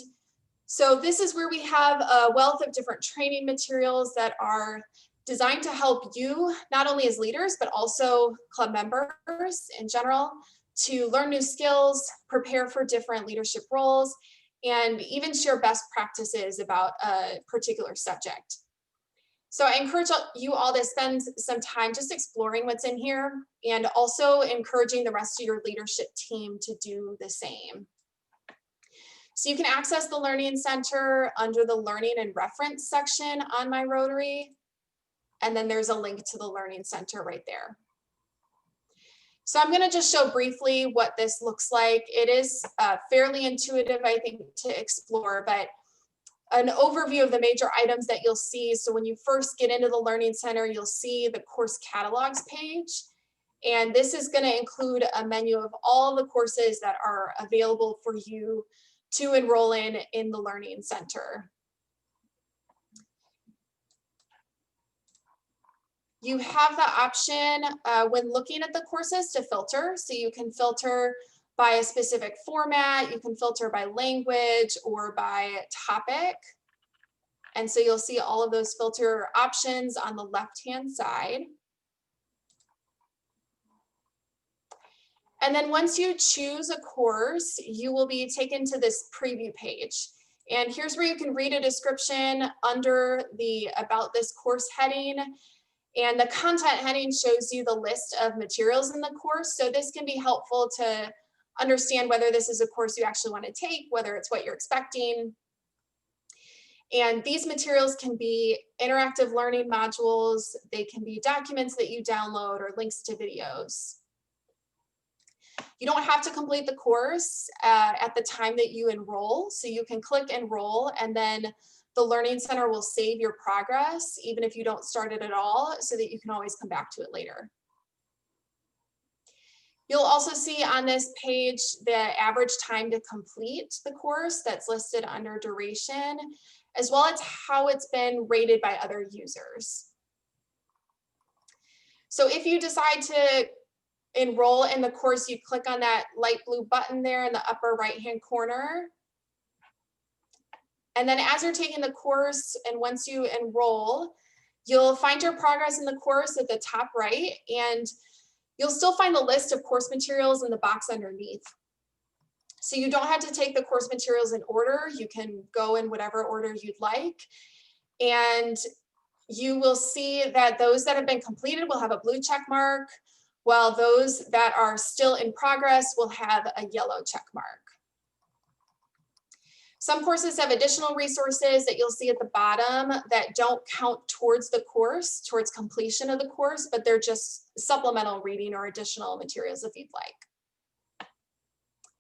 So this is where we have a wealth of different training materials that are designed to help you, not only as leaders, but also club members in general, to learn new skills, prepare for different leadership roles, and even share best practices about a particular subject. So I encourage you all to spend some time just exploring what's in here, and also encouraging the rest of your leadership team to do the same. So you can access the Learning Center under the Learning and Reference section on My Rotary, and then there's a link to the Learning Center right there. So I'm going to just show briefly what this looks like. It is fairly intuitive, I think, to explore, but an overview of the major items that you'll see. So when you first get into the Learning Center, you'll see the course catalogs page. And this is going to include a menu of all the courses that are available for you to enroll in the Learning Center. You have the option when looking at the courses to filter. So you can filter by a specific format, you can filter by language or by topic. And so you'll see all of those filter options on the left-hand side. And then once you choose a course, you will be taken to this preview page. And here's where you can read a description under the About This Course heading. And the content heading shows you the list of materials in the course. So this can be helpful to understand whether this is a course you actually want to take, whether it's what you're expecting. And these materials can be interactive learning modules. They can be documents that you download or links to videos. You don't have to complete the course at the time that you enroll. So you can click enroll, and then the Learning Center will save your progress, even if you don't start it at all, so that you can always come back to it later. You'll also see on this page the average time to complete the course that's listed under duration, as well as how it's been rated by other users. So if you decide to enroll in the course, you click on that light blue button there in the upper right-hand corner. And then as you're taking the course, and once you enroll, you'll find your progress in the course at the top right, and you'll still find the list of course materials in the box underneath. So you don't have to take the course materials in order. You can go in whatever order you'd like. And you will see that those that have been completed will have a blue check mark, while those that are still in progress will have a yellow check mark. Some courses have additional resources that you'll see at the bottom that don't count towards the course, towards completion of the course, but they're just supplemental reading or additional materials if you'd like.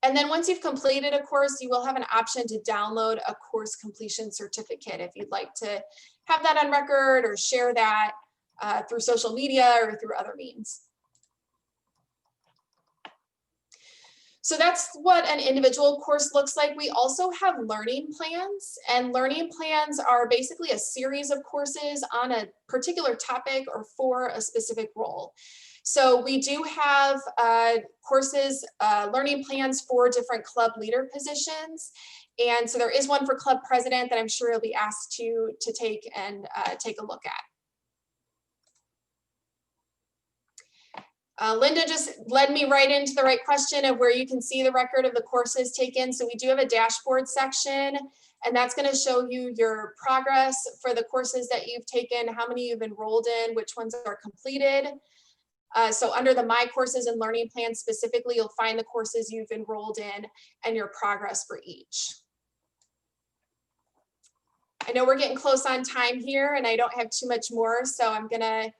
And then once you've completed a course, you will have an option to download a course completion certificate if you'd like to have that on record or share that through social media or through other means. So that's what an individual course looks like. We also have learning plans, and learning plans are basically a series of courses on a particular topic or for a specific role. So we do have courses, learning plans for different club leader positions. And so there is one for club president that I'm sure you'll be asked to take and take a look at. Linda just led me right into the right question of where you can see the record of the courses taken. So we do have a dashboard section, and that's going to show you your progress for the courses that you've taken, how many you've enrolled in, which ones are completed. So under the My Courses and Learning Plan specifically, you'll find the courses you've enrolled in and your progress for each. I know we're getting close on time here, and I don't have too much more, so I'm going to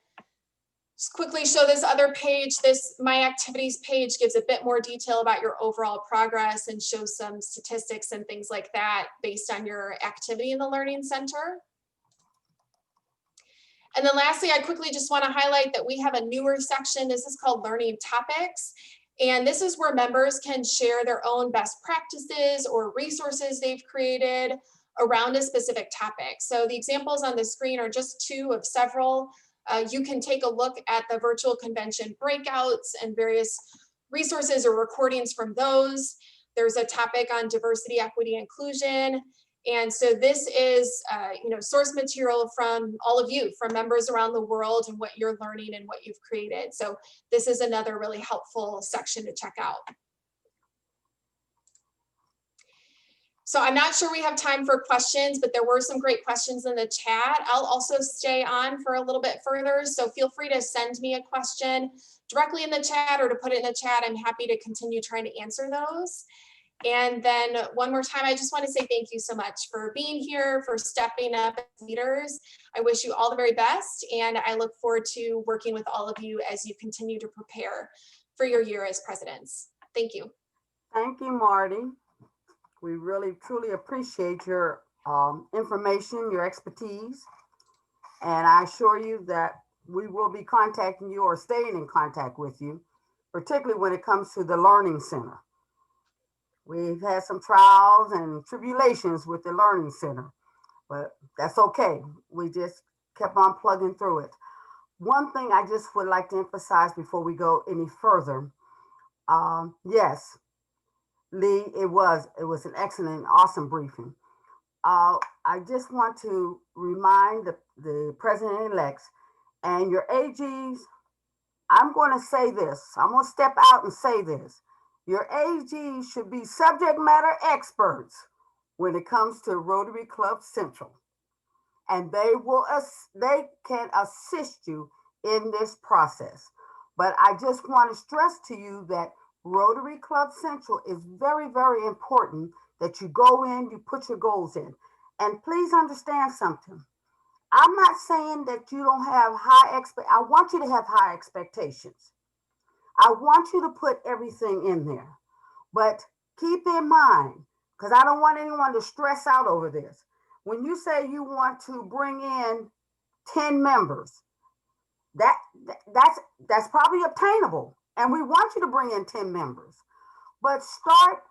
just quickly show this other page. This My Activities page gives a bit more detail about your overall progress and shows some statistics and things like that based on your activity in the Learning Center. And then lastly, I quickly just want to highlight that we have a newer section. This is called Learning Topics. And this is where members can share their own best practices or resources they've created around a specific topic. So the examples on the screen are just two of several. You can take a look at the virtual convention breakouts and various resources or recordings from those. There's a topic on diversity, equity, inclusion. And so this is source material from all of you, from members around the world, and what you're learning and what you've created. So this is another really helpful section to check out. So I'm not sure we have time for questions, but there were some great questions in the chat. I'll also stay on for a little bit further, so feel free to send me a question directly in the chat or to put it in the chat. I'm happy to continue trying to answer those. And then one more time, I just want to say thank you so much for being here, for stepping up as leaders. I wish you all the very best, and I look forward to working with all of you as you continue to prepare for your year as presidents. Thank you. Thank you, Marty. We really, truly appreciate your information, your expertise. And I assure you that we will be contacting you or staying in contact with you, particularly when it comes to the Learning Center. We've had some trials and tribulations with the Learning Center, but that's okay. We just kept on plugging through it. One thing I just would like to emphasize before we go any further, yes, Lee, it was an excellent, awesome briefing. I just want to remind the president-elects and your AGs, I'm going to say this. I'm going to step out and say this. Your AGs should be subject matter experts when it comes to Rotary Club Central. And they can assist you in this process. But I just want to stress to you that Rotary Club Central is very, very important that you go in, you put your goals in. And please understand something. I'm not saying that you don't have I want you to have high expectations. I want you to put everything in there, but keep in mind, because I don't want anyone to stress out over this. When you say you want to bring in 10 members, that's probably obtainable. And we want you to bring in 10 members, but start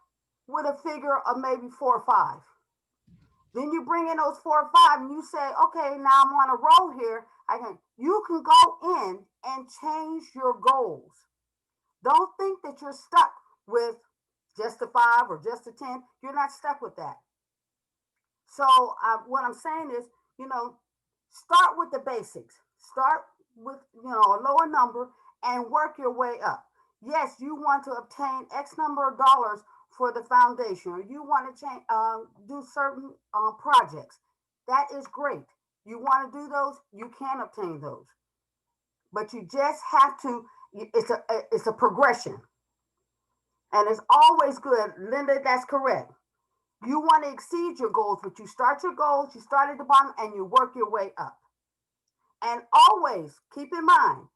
with a figure of maybe 4 or 5. Then you bring in those 4 or 5 and you say, okay, now I'm on a roll here. You can go in and change your goals. Don't think that you're stuck with just a 5 or just a 10. You're not stuck with that. So what I'm saying is, start with the basics. Start with, a lower number and work your way up. Yes, you want to obtain X number of dollars for the foundation, or you want to do certain projects. That is great. You want to do those, you can obtain those. But you just have to, it's a progression. And it's always good, Linda, that's correct. You want to exceed your goals, but you start your goals, you start at the bottom and you work your way up. And always keep in mind,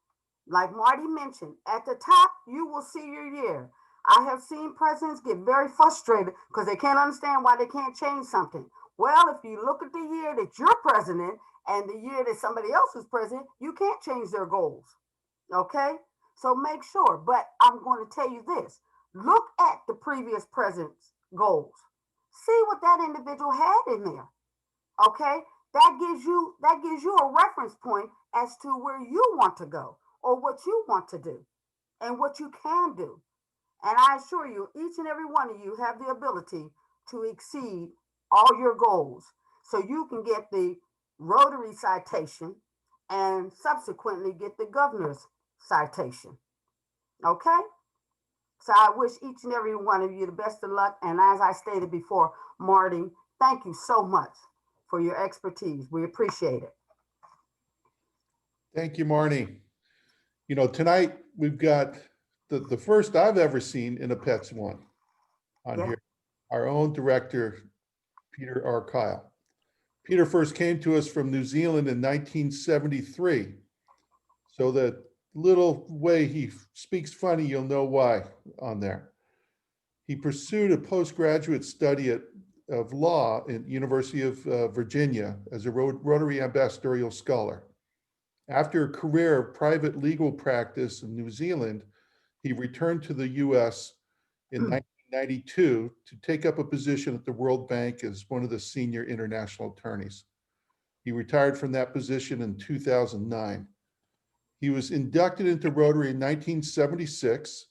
like Marty mentioned, at the top, you will see your year. I have seen presidents get very frustrated because they can't understand why they can't change something. Well, if you look at the year that you're president and the year that somebody else is president, you can't change their goals. Okay? So make sure. But I'm going to tell you this. Look at the previous president's goals. See what that individual had in there. Okay? That gives you a reference point as to where you want to go or what you want to do and what you can do. And I assure you, each and every one of you have the ability to exceed all your goals. So you can get the Rotary citation and subsequently get the governor's citation. Okay? So I wish each and every one of you the best of luck. And as I stated before, Marty, thank you so much for your expertise. We appreciate it. Thank you, Marnie. Tonight we've got the first I've ever seen in a PETS1 on here, our own director, Peter R. Kyle. Peter first came to us from New Zealand in 1973. So the little way he speaks funny, you'll know why on there. He pursued a postgraduate study of law at University of Virginia as a Rotary ambassadorial scholar. After a career of private legal practice in New Zealand, he returned to the US in 1992 to take up a position at the World Bank as one of the senior international attorneys. He retired from that position in 2009. He was inducted into Rotary in 1976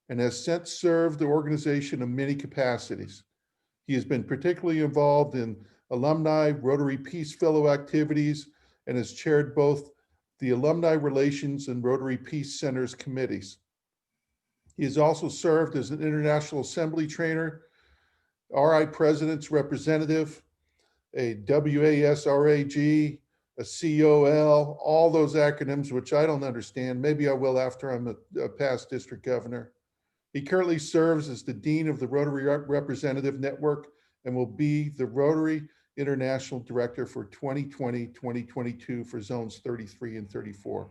and has since served the organization in many capacities. He has been particularly involved in alumni Rotary Peace Fellow activities and has chaired both the Alumni Relations and Rotary Peace Centers committees. He has also served as an International Assembly trainer, RI President's representative, a WASRAG, a COL, all those acronyms, which I don't understand. Maybe I will after I'm a past district governor. He currently serves as the Dean of the Rotary Representative Network and will be the Rotary International Director for 2020-2022 for zones 33 and 34.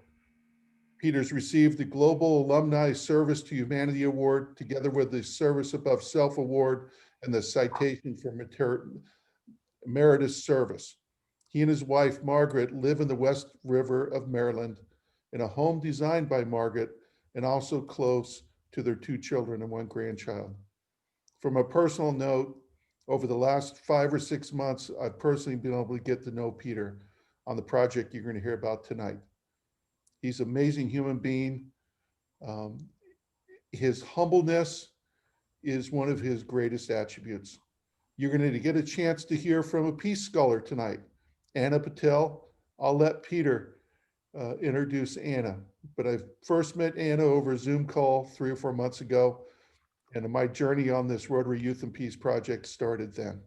Peter's received the Global Alumni Service to Humanity Award, together with the Service Above Self Award and the Citation for Emeritus Service. He and his wife, Margaret, live in the West River of Maryland in a home designed by Margaret and also close to their 2 children and 1 grandchild. From a personal note, over the last 5 or 6 months, I've personally been able to get to know Peter on the project you're going to hear about tonight. He's an amazing human being. His humbleness is one of his greatest attributes. You're going to get a chance to hear from a peace scholar tonight, Anna Patel. I'll let Peter introduce Anna, but I first met Anna over a Zoom call 3 or 4 months ago, and my journey on this Rotary Youth and Peace project started then.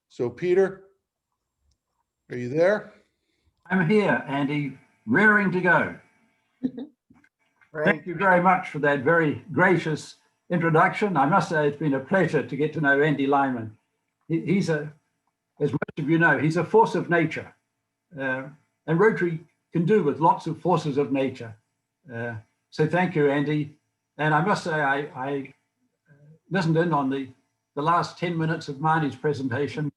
So Peter, are you there? I'm here, Andy, raring to go. Thank you very much for that very gracious introduction. I must say it's been a pleasure to get to know Andy Lyman. He's as most of you know, he's a force of nature. And Rotary can do with lots of forces of nature. So thank you, Andy. And I must say, I listened in on the last 10 minutes of Marnie's presentation.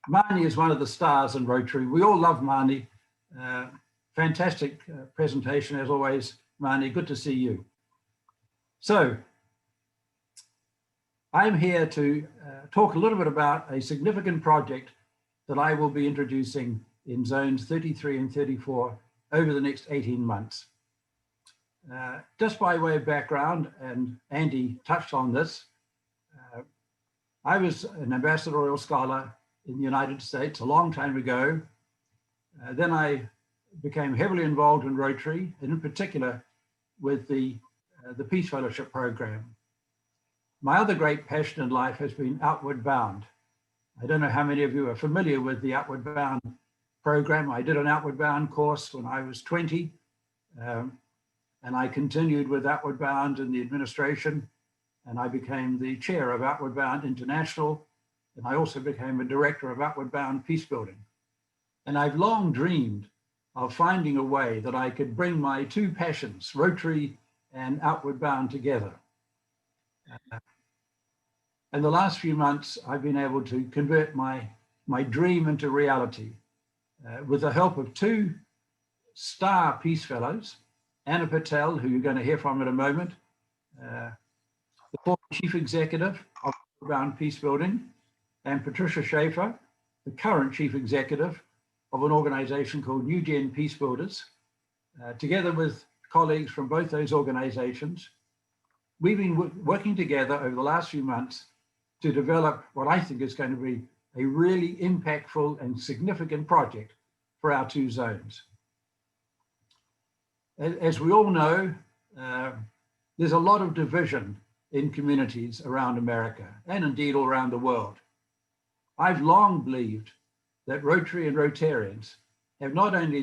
Marnie is one of the stars in Rotary. We all love Marnie. Fantastic presentation as always, Marnie. Good to see you. So I'm here to talk a little bit about a significant project that I will be introducing in zones 33 and 34 over the next 18 months. Just by way of background, and Andy touched on this, I was an ambassadorial scholar in the United States a long time ago. Then I became heavily involved in Rotary, and in particular with the Peace Fellowship program. My other great passion in life has been Outward Bound. I don't know how many of you are familiar with the Outward Bound program. I did an Outward Bound course when I was 20, and I continued with Outward Bound in the administration, and I became the chair of Outward Bound International, and I also became a director of Outward Bound Peacebuilding. And I've long dreamed of finding a way that I could bring my two passions, Rotary and Outward Bound, together. In the last few months, I've been able to convert my dream into reality with the help of two star Peace Fellows, Anna Patel, who you're going to hear from in a moment, the former Chief Executive of Outward Bound Peacebuilding, and Patricia Schaefer, the current Chief Executive of an organization called New Gen Peacebuilders. Together with colleagues from both those organizations, we've been working together over the last few months to develop what I think is going to be a really impactful and significant project for our two zones. As we all know, there's a lot of division in communities around America and indeed all around the world. I've long believed that Rotary and Rotarians have not only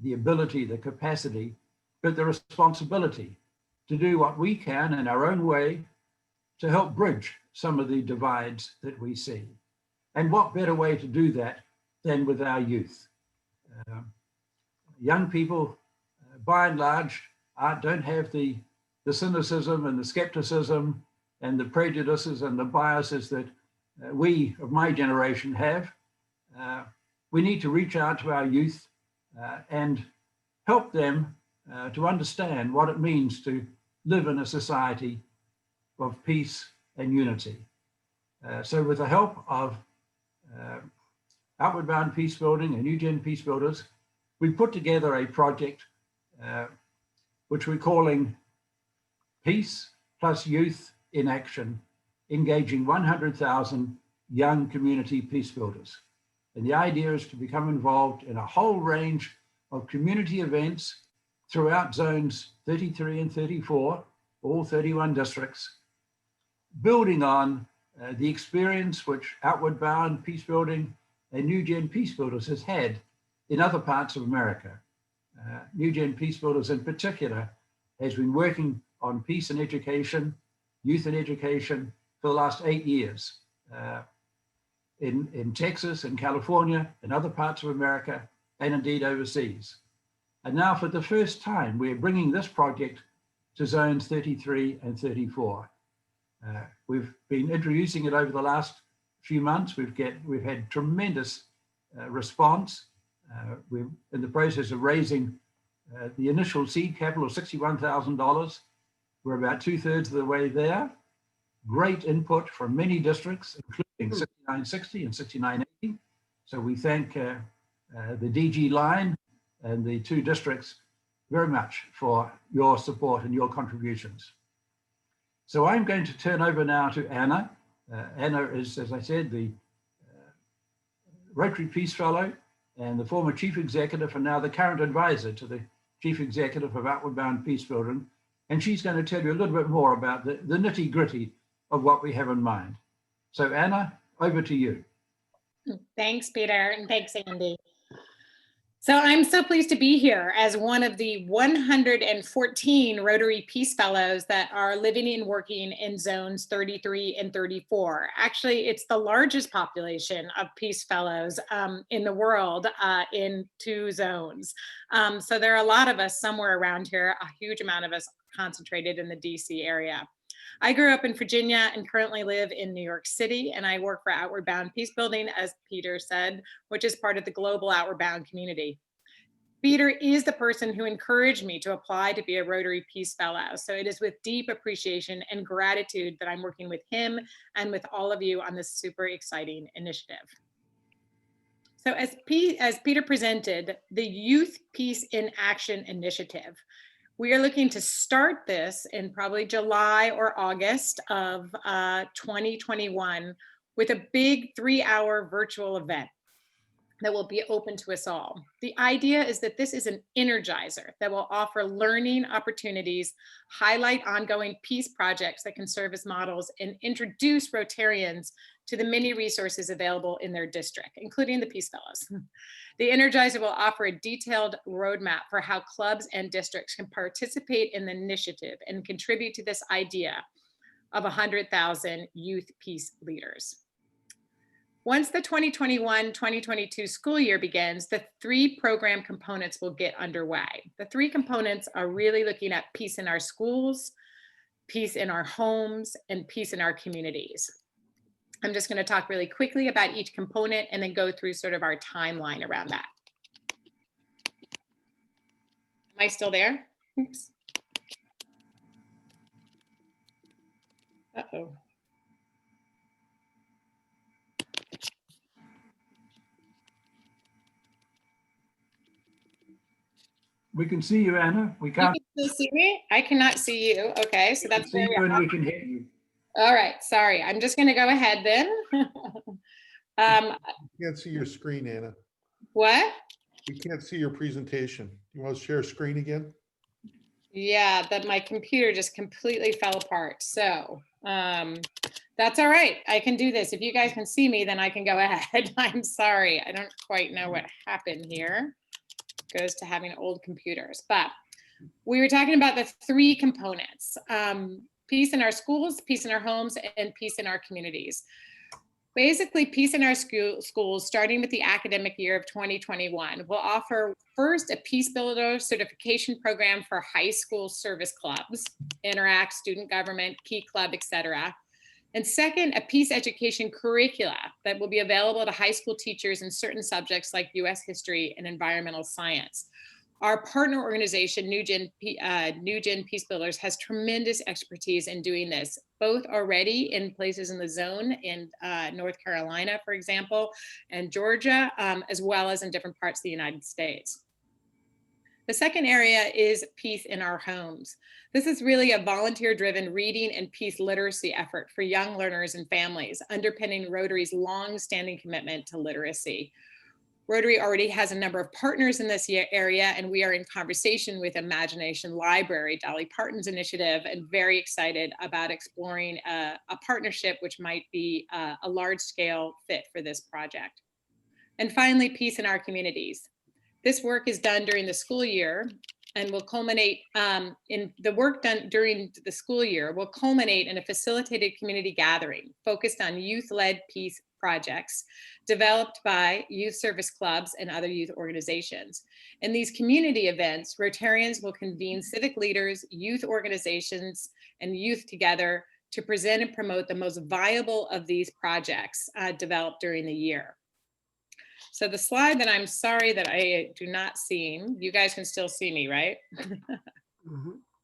the ability, the capacity, but the responsibility to do what we can in our own way to help bridge some of the divides that we see. And what better way to do that than with our youth? Young people, by and large, don't have the cynicism and the skepticism and the prejudices and the biases that we of my generation have. We need to reach out to our youth and help them to understand what it means to live in a society of peace and unity. So with the help of Outward Bound Peacebuilding and New Gen Peacebuilders, we put together a project which we're calling Peace plus Youth in Action, engaging 100,000 young community peacebuilders. And the idea is to become involved in a whole range of community events throughout zones 33 and 34, all 31 districts, building on the experience which Outward Bound Peacebuilding and New Gen Peacebuilders has had in other parts of America. New Gen Peacebuilders in particular has been working on peace and education, youth and education for the last 8 years in Texas and California and other parts of America and indeed overseas. And now for the first time, we're bringing this project to zones 33 and 34. We've been introducing it over the last few months. We've had tremendous response. We're in the process of raising the initial seed capital of $61,000. We're about 2/3 of the way there. Great input from many districts, including 6960 and 6980. So we thank the DG line and the two districts very much for your support and your contributions. So I'm going to turn over now to Anna. Anna is, as I said, the Rotary Peace Fellow and the former Chief Executive and now the current advisor to the Chief Executive of Outward Bound Peacebuilding. And she's going to tell you a little bit more about the nitty gritty of what we have in mind. So Anna, over to you. Thanks, Peter, and thanks, Andy. So I'm so pleased to be here as one of the 114 Rotary Peace Fellows that are living and working in zones 33 and 34. Actually, it's the largest population of Peace Fellows in the world in 2 zones. So there are a lot of us somewhere around here, a huge amount of us concentrated in the DC area. I grew up in Virginia and currently live in New York City, and I work for Outward Bound Peace Building, as Peter said, which is part of the global Outward Bound community. Peter is the person who encouraged me to apply to be a Rotary Peace Fellow. So it is with deep appreciation and gratitude that I'm working with him and with all of you on this super exciting initiative. So as Peter presented, the Youth Peace in Action Initiative, we are looking to start this in probably July or August of 2021 with a big 3-hour virtual event that will be open to us all. The idea is that this is an energizer that will offer learning opportunities, highlight ongoing peace projects that can serve as models, and introduce Rotarians to the many resources available in their district, including the Peace Fellows. The Energizer will offer a detailed roadmap for how clubs and districts can participate in the initiative and contribute to this idea of 100,000 youth peace leaders. Once the 2021-2022 school year begins, the 3 program components will get underway. The 3 components are really looking at peace in our schools, peace in our homes, and peace in our communities. I'm just going to talk really quickly about each component and then go through sort of our timeline around that. Am I still there? Oops. Uh-oh. We can see you, Anna. We can't. You can still see me? I cannot see you. Okay, so that's see you and we can hear you. all right. Sorry, I'm just going to go ahead then. You can't see your screen, Anna. What? We can't see your presentation. You want to share screen again? Yeah, that my computer just completely fell apart. So that's all right. I can do this. If you guys can see me, then I can go ahead. I'm sorry. I don't quite know what happened here. Goes to having old computers, but we were talking about the 3 components: peace in our schools, peace in our homes, and peace in our communities. Basically, peace in our schools, starting with the academic year of 2021, will offer first a Peace Builder certification program for high school service clubs, Interact, Student Government, Key Club, etc. And second, a peace education curricula that will be available to high school teachers in certain subjects like US history and environmental science. Our partner organization, New Gen Peace Builders, has tremendous expertise in doing this, both already in places in the zone in North Carolina, for example, and Georgia, as well as in different parts of the United States. The second area is peace in our homes. This is really a volunteer-driven reading and peace literacy effort for young learners and families, underpinning Rotary's long-standing commitment to literacy. Rotary already has a number of partners in this area, and we are in conversation with Imagination Library, Dolly Parton's initiative, and very excited about exploring a partnership which might be a large-scale fit for this project. And finally, peace in our communities. This work is done during the school year and will culminate in the work done during the school year will culminate in a facilitated community gathering focused on youth-led peace projects developed by youth service clubs and other youth organizations. In these community events, Rotarians will convene civic leaders, youth organizations, and youth together to present and promote the most viable of these projects developed during the year. So the slide that I'm sorry that I do not see, you guys can still see me, right?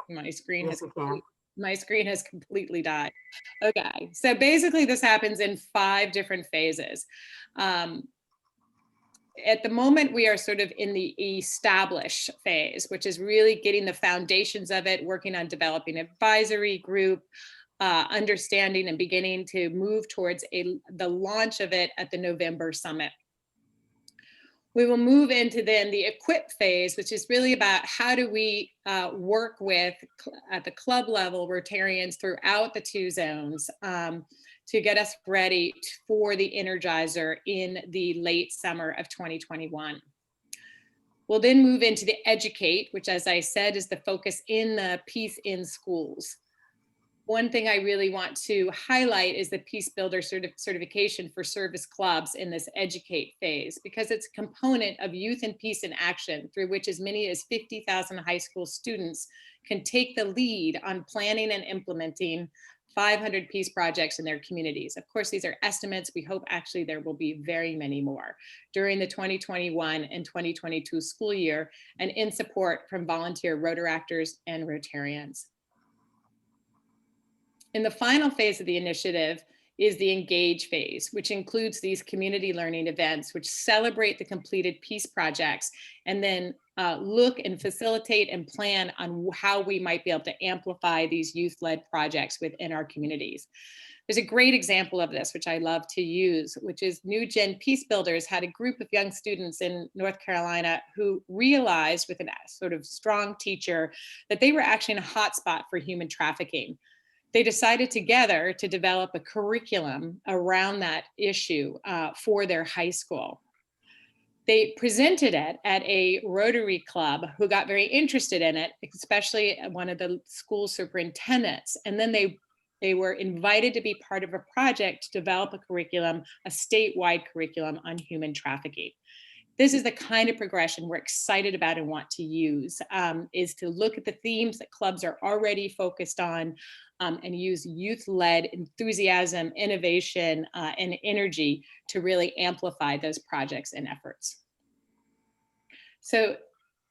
My screen has completely died. Okay, so basically this happens in 5 different phases. At the moment, we are sort of in the establish phase, which is really getting the foundations of it, working on developing an advisory group, understanding and beginning to move towards the launch of it at the November summit. We will move into then the equip phase, which is really about how do we work with, at the club level, Rotarians throughout the 2 zones to get us ready for the Energizer in the late summer of 2021. We'll then move into the educate, which, as I said, is the focus in the peace in schools. one thing I really want to highlight is the Peace Builder certification for service clubs in this educate phase, because it's a component of Youth and Peace in Action, through which as many as 50,000 high school students can take the lead on planning and implementing 500 peace projects in their communities. Of course, these are estimates. We hope actually there will be very many more during the 2021 and 2022 school year, and in support from volunteer Rotaractors and Rotarians. In the final phase of the initiative is the engage phase, which includes these community learning events, which celebrate the completed peace projects, and then look and facilitate and plan on how we might be able to amplify these youth-led projects within our communities. There's a great example of this, which I love to use, which is New Gen Peace Builders had a group of young students in North Carolina who realized with a sort of strong teacher that they were actually in a hotspot for human trafficking. They decided together to develop a curriculum around that issue for their high school. They presented it at a Rotary Club who got very interested in it, especially one of the school superintendents. And then they were invited to be part of a project to develop a curriculum, a statewide curriculum on human trafficking. This is the kind of progression we're excited about and want to use, is to look at the themes that clubs are already focused on, and use youth-led enthusiasm, innovation, and energy to really amplify those projects and efforts. So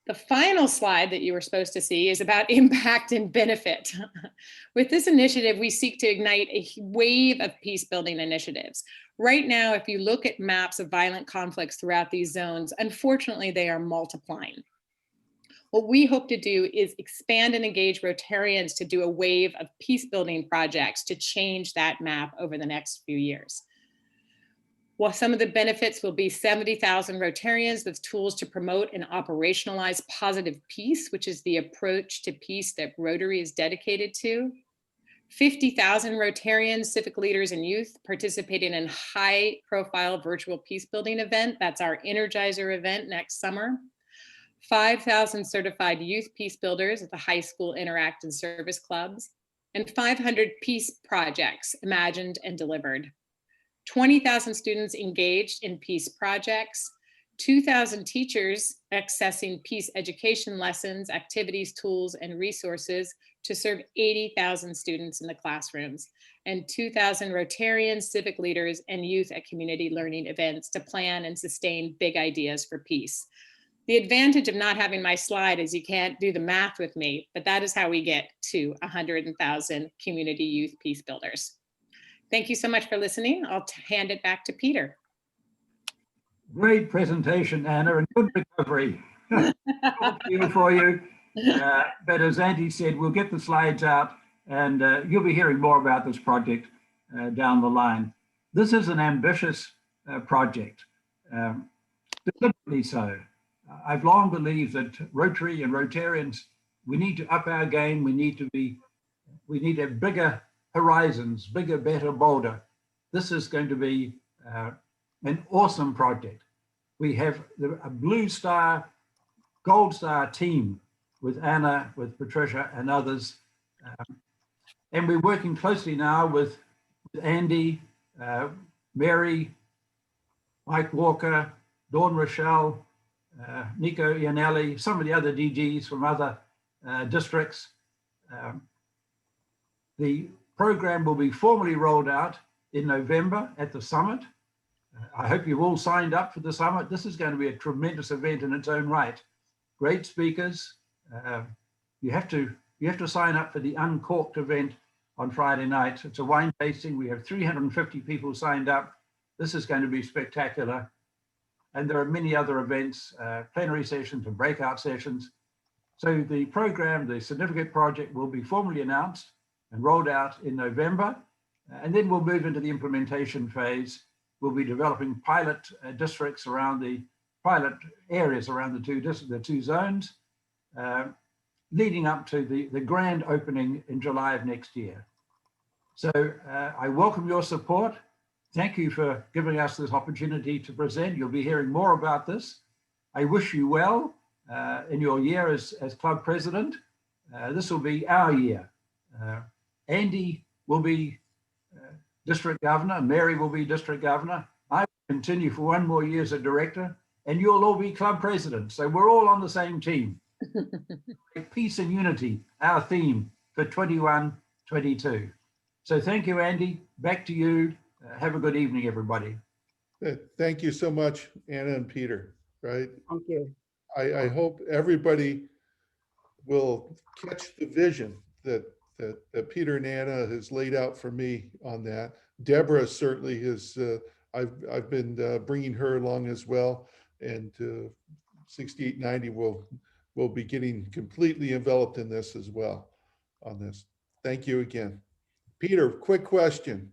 the final slide that you were supposed to see is about impact and benefit. With this initiative, we seek to ignite a wave of peace building initiatives. Right now, if you look at maps of violent conflicts throughout these zones, unfortunately, they are multiplying. What we hope to do is expand and engage Rotarians to do a wave of peace building projects to change that map over the next few years. While some of the benefits will be 70,000 Rotarians with tools to promote and operationalize positive peace, which is the approach to peace that Rotary is dedicated to. 50,000 Rotarians, civic leaders, and youth participating in high-profile virtual peace building event. That's our Energizer event next summer. 5,000 certified youth peace builders at the high school Interact and Service Clubs, and 500 peace projects imagined and delivered. 20,000 students engaged in peace projects, 2,000 teachers accessing peace education lessons, activities, tools, and resources to serve 80,000 students in the classrooms, and 2,000 Rotarians, civic leaders, and youth at community learning events to plan and sustain big ideas for peace. The advantage of not having my slide is you can't do the math with me, but that is how we get to 100,000 community youth peace builders. Thank you so much for listening. I'll hand it back to Peter. Great presentation, Anna, and good recovery. For you. But as Andy said, we'll get the slides out, and you'll be hearing more about this project down the line. This is an ambitious project, deliberately so. I've long believed that Rotary and Rotarians, we need to up our game. We need to have bigger horizons, bigger, better, bolder. This is going to be an awesome project. We have a blue star, gold star team with Anna, with Patricia and others. And we're working closely now with Andy, Mary, Mike Walker, Dawn Rochelle, Nico Iannelli, some of the other DGs from other districts. The program will be formally rolled out in November at the summit. I hope you've all signed up for the summit. This is going to be a tremendous event in its own right. Great speakers. You have to sign up for the Uncorked event on Friday night. It's a wine tasting. We have 350 people signed up. This is going to be spectacular. And there are many other events, plenary sessions and breakout sessions. So the program, the significant project, will be formally announced and rolled out in November. And then we'll move into the implementation phase. We'll be developing pilot districts around the pilot areas around the two zones, leading up to the grand opening in July of next year. So I welcome your support. Thank you for giving us this opportunity to present. You'll be hearing more about this. I wish you well in your year as club president. This will be our year. Andy will be district governor, Mary will be district governor. I will continue for 1 more year as a director, and you'll all be club presidents. So we're all on the same team. Peace and unity, our theme for 21-22. So thank you, Andy. Back to you. Have a good evening, everybody. Thank you so much, Anna and Peter, right? Thank you. I hope everybody will catch the vision that Peter and Anna has laid out for me on that. Deborah certainly has, I've been bringing her along as well, and 6890 will be getting completely enveloped in this as well on this. Thank you again. Peter, quick question.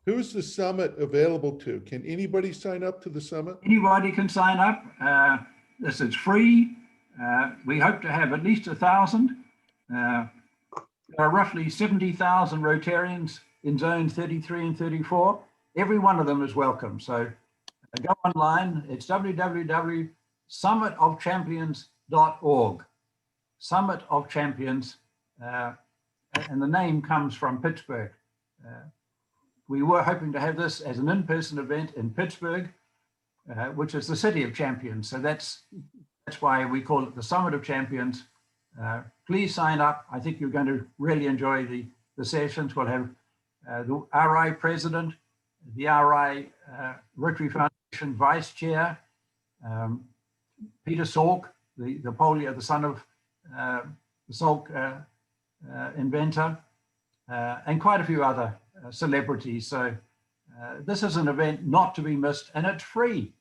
Who's the summit available to? Can anybody sign up to the summit? Anybody can sign up. This is free. We hope to have at least 1,000. There are roughly 70,000 Rotarians in zones 33 and 34. Every one of them is welcome. So go online. It's www.summitofchampions.org. Summit of Champions. And the name comes from Pittsburgh. We were hoping to have this as an in-person event in Pittsburgh, which is the city of champions. So that's why we call it the Summit of Champions. Please sign up. I think you're going to really enjoy the sessions. We'll have the RI president, the RI Rotary Foundation vice chair, Peter Salk, the polio, the son of the Salk inventor, and quite a few other celebrities. So this is an event not to be missed, and it's free.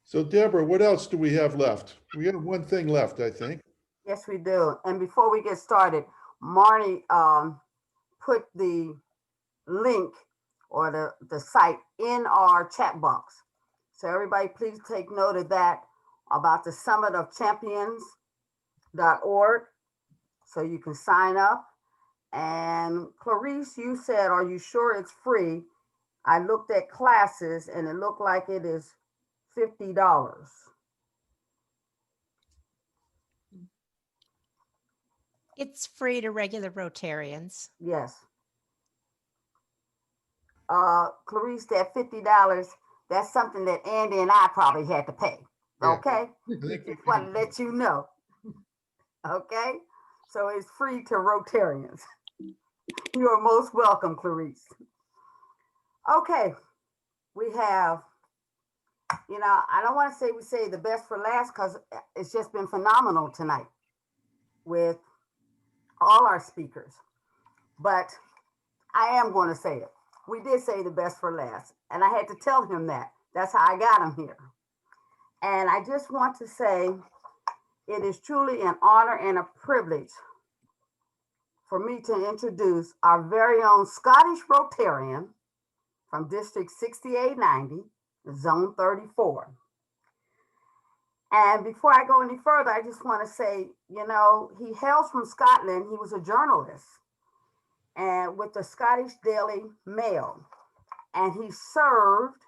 So Deborah, what else do we have left? We have one thing left, I think. Yes, we do. And before we get started, Marnie put the link or the site in our chat box. So everybody, please take note of that about the Summit of Champions.org. So you can sign up. And Clarice, you said, are you sure it's free? I looked at classes and it looked like it is $50. It's free to regular Rotarians. Yes. Clarice, that $50, that's something that Andy and I probably had to pay. Okay? Just want to let you know. Okay? So it's free to Rotarians. You are most welcome, Clarice. Okay. We have, you know, I don't want to say we say the best for last because it's just been phenomenal tonight with all our speakers. But I am going to say it. We did say the best for last. And I had to tell him that. That's how I got him here. And I just want to say it is truly an honor and a privilege for me to introduce our very own Scottish Rotarian from District 6890, Zone 34. And before I go any further, I just want to say, you know, he hails from Scotland. He was a journalist and with the Scottish Daily Mail. And he served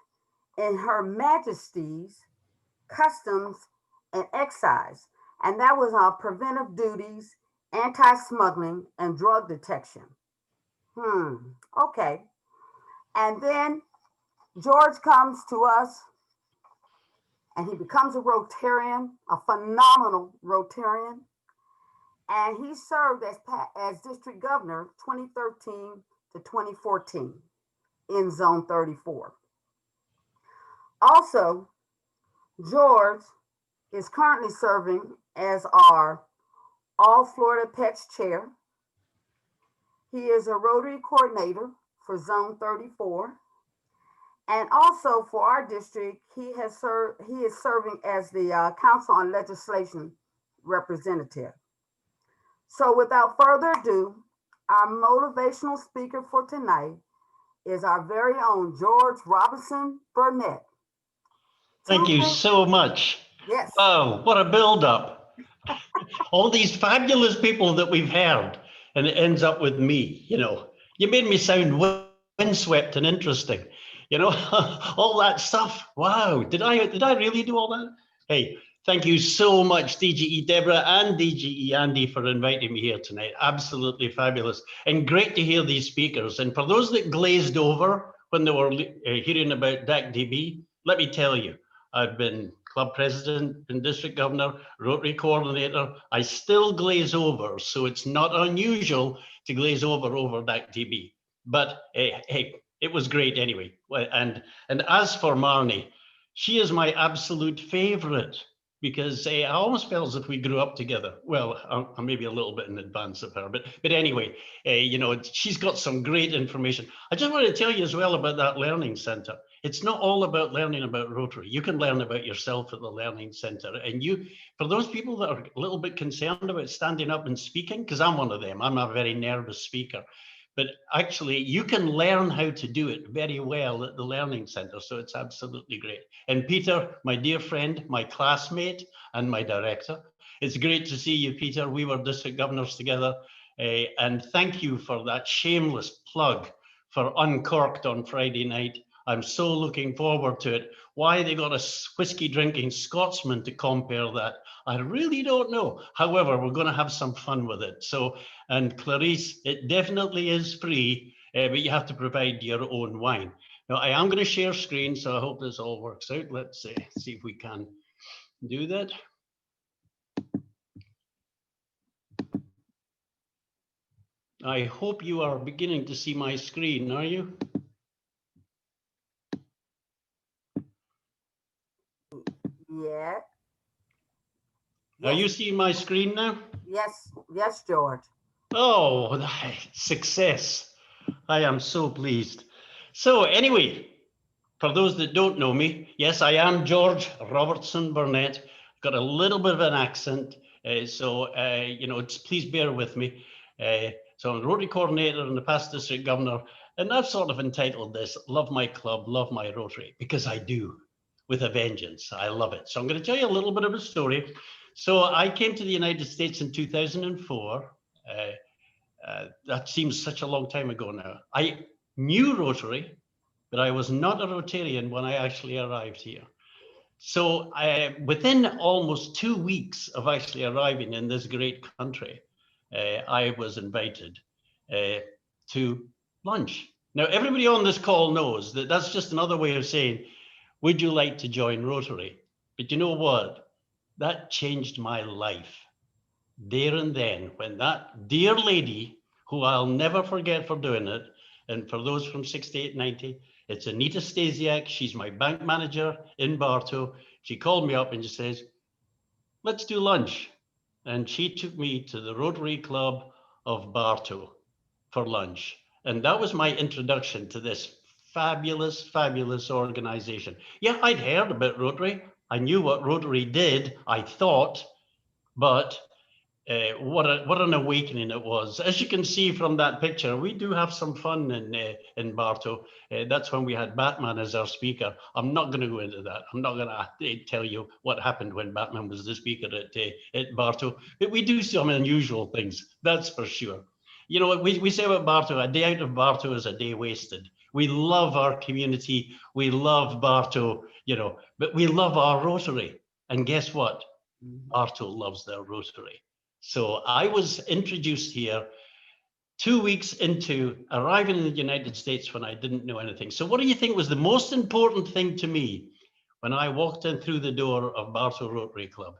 in Her Majesty's Customs and Excise. And that was on preventive duties, anti-smuggling, and drug detection. Okay. And then George comes to us and he becomes a Rotarian, a phenomenal Rotarian. And he served as district governor 2013 to 2014 in Zone 34. Also, George is currently serving as our All Florida PETS chair. He is a Rotary coordinator for Zone 34. And also for our district, he is serving as the Council on Legislation representative. So without further ado, our motivational speaker for tonight is our very own George Robinson Burnett. Thank you so much. Yes. Wow, what a build-up. All these fabulous people that we've had, and it ends up with me, you know. You made me sound windswept and interesting, you know, all that stuff. Wow, did I really do all that? Hey, Thank you so much, DGE Deborah and DGE Andy, for inviting me here tonight. Absolutely fabulous and great to hear these speakers. And for those that glazed over when they were hearing about DAC-DB, let me tell you, I've been club president, been district governor, Rotary coordinator. I still glaze over, so it's not unusual to glaze over DAC-DB. But hey, it was great anyway. And as for Marnie, she is my absolute favorite, because I almost felt as if we grew up together. Well, I'm maybe a little bit in advance of her, but anyway, you know, she's got some great information. I just want to tell you as well about that learning center. It's not all about learning about Rotary. You can learn about yourself at the learning center. And for those people that are a little bit concerned about standing up and speaking, because I'm one of them, I'm a very nervous speaker. But actually, you can learn how to do it very well at the Learning Center. So it's absolutely great. And Peter, my dear friend, my classmate, and my director, it's great to see you, Peter. We were district governors together. And thank you for that shameless plug for Uncorked on Friday night. I'm so looking forward to it. Why they got a whiskey drinking Scotsman to compare that, I really don't know. However, we're going to have some fun with it. So, and Clarice, it definitely is free, but you have to provide your own wine. Now, I am going to share screen, so I hope this all works out. Let's see if we can do that. I hope you are beginning to see my screen, are you? Yeah. Are you seeing my screen now? Yes, yes, George. Oh, success. I am so pleased. So anyway, for those that don't know me, yes, I am George Robertson Burnett. Got a little bit of an accent, so you know, please bear with me. So I'm Rotary coordinator and the past district governor, and I've sort of entitled this, Love My Club, Love My Rotary, because I do, with a vengeance. I love it. So I'm going to tell you a little bit of a story. So I came to the United States in 2004. That seems such a long time ago now. I knew Rotary, but I was not a Rotarian when I actually arrived here. So within almost 2 weeks of actually arriving in this great country, I was invited to lunch. Now, everybody on this call knows that that's just another way of saying, would you like to join Rotary? But you know what? That changed my life there and then, when that dear lady, who I'll never forget for doing it, and for those from 6890, it's Anita Stasiak. She's my bank manager in Bartow. She called me up and she says, let's do lunch. And she took me to the Rotary Club of Bartow for lunch. And that was my introduction to this fabulous, fabulous organization. Yeah, I'd heard about Rotary. I knew what Rotary did, I thought, but what an awakening it was. As you can see from that picture, we do have some fun in Bartow. That's when we had Batman as our speaker. I'm not going to go into that. I'm not going to tell you what happened when Batman was the speaker at Bartow. But we do some unusual things, that's for sure. You know, we say about Bartow, a day out of Bartow is a day wasted. We love our community. We love Bartow, you know, but we love our Rotary. And guess what? Bartow loves their Rotary. So I was introduced here 2 weeks into arriving in the United States when I didn't know anything. So what do you think was the most important thing to me when I walked in through the door of Bartow Rotary Club?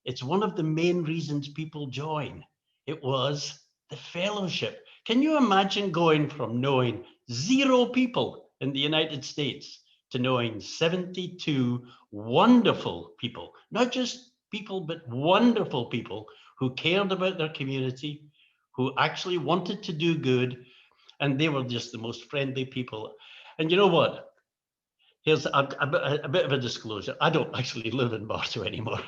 It's one of the main reasons people join. It was the fellowship. Can you imagine going from knowing 0 people in the United States to knowing 72 wonderful people, not just people, but wonderful people who cared about their community, who actually wanted to do good, and they were just the most friendly people. And you know what? Here's a bit of a disclosure. I don't actually live in Bartow anymore.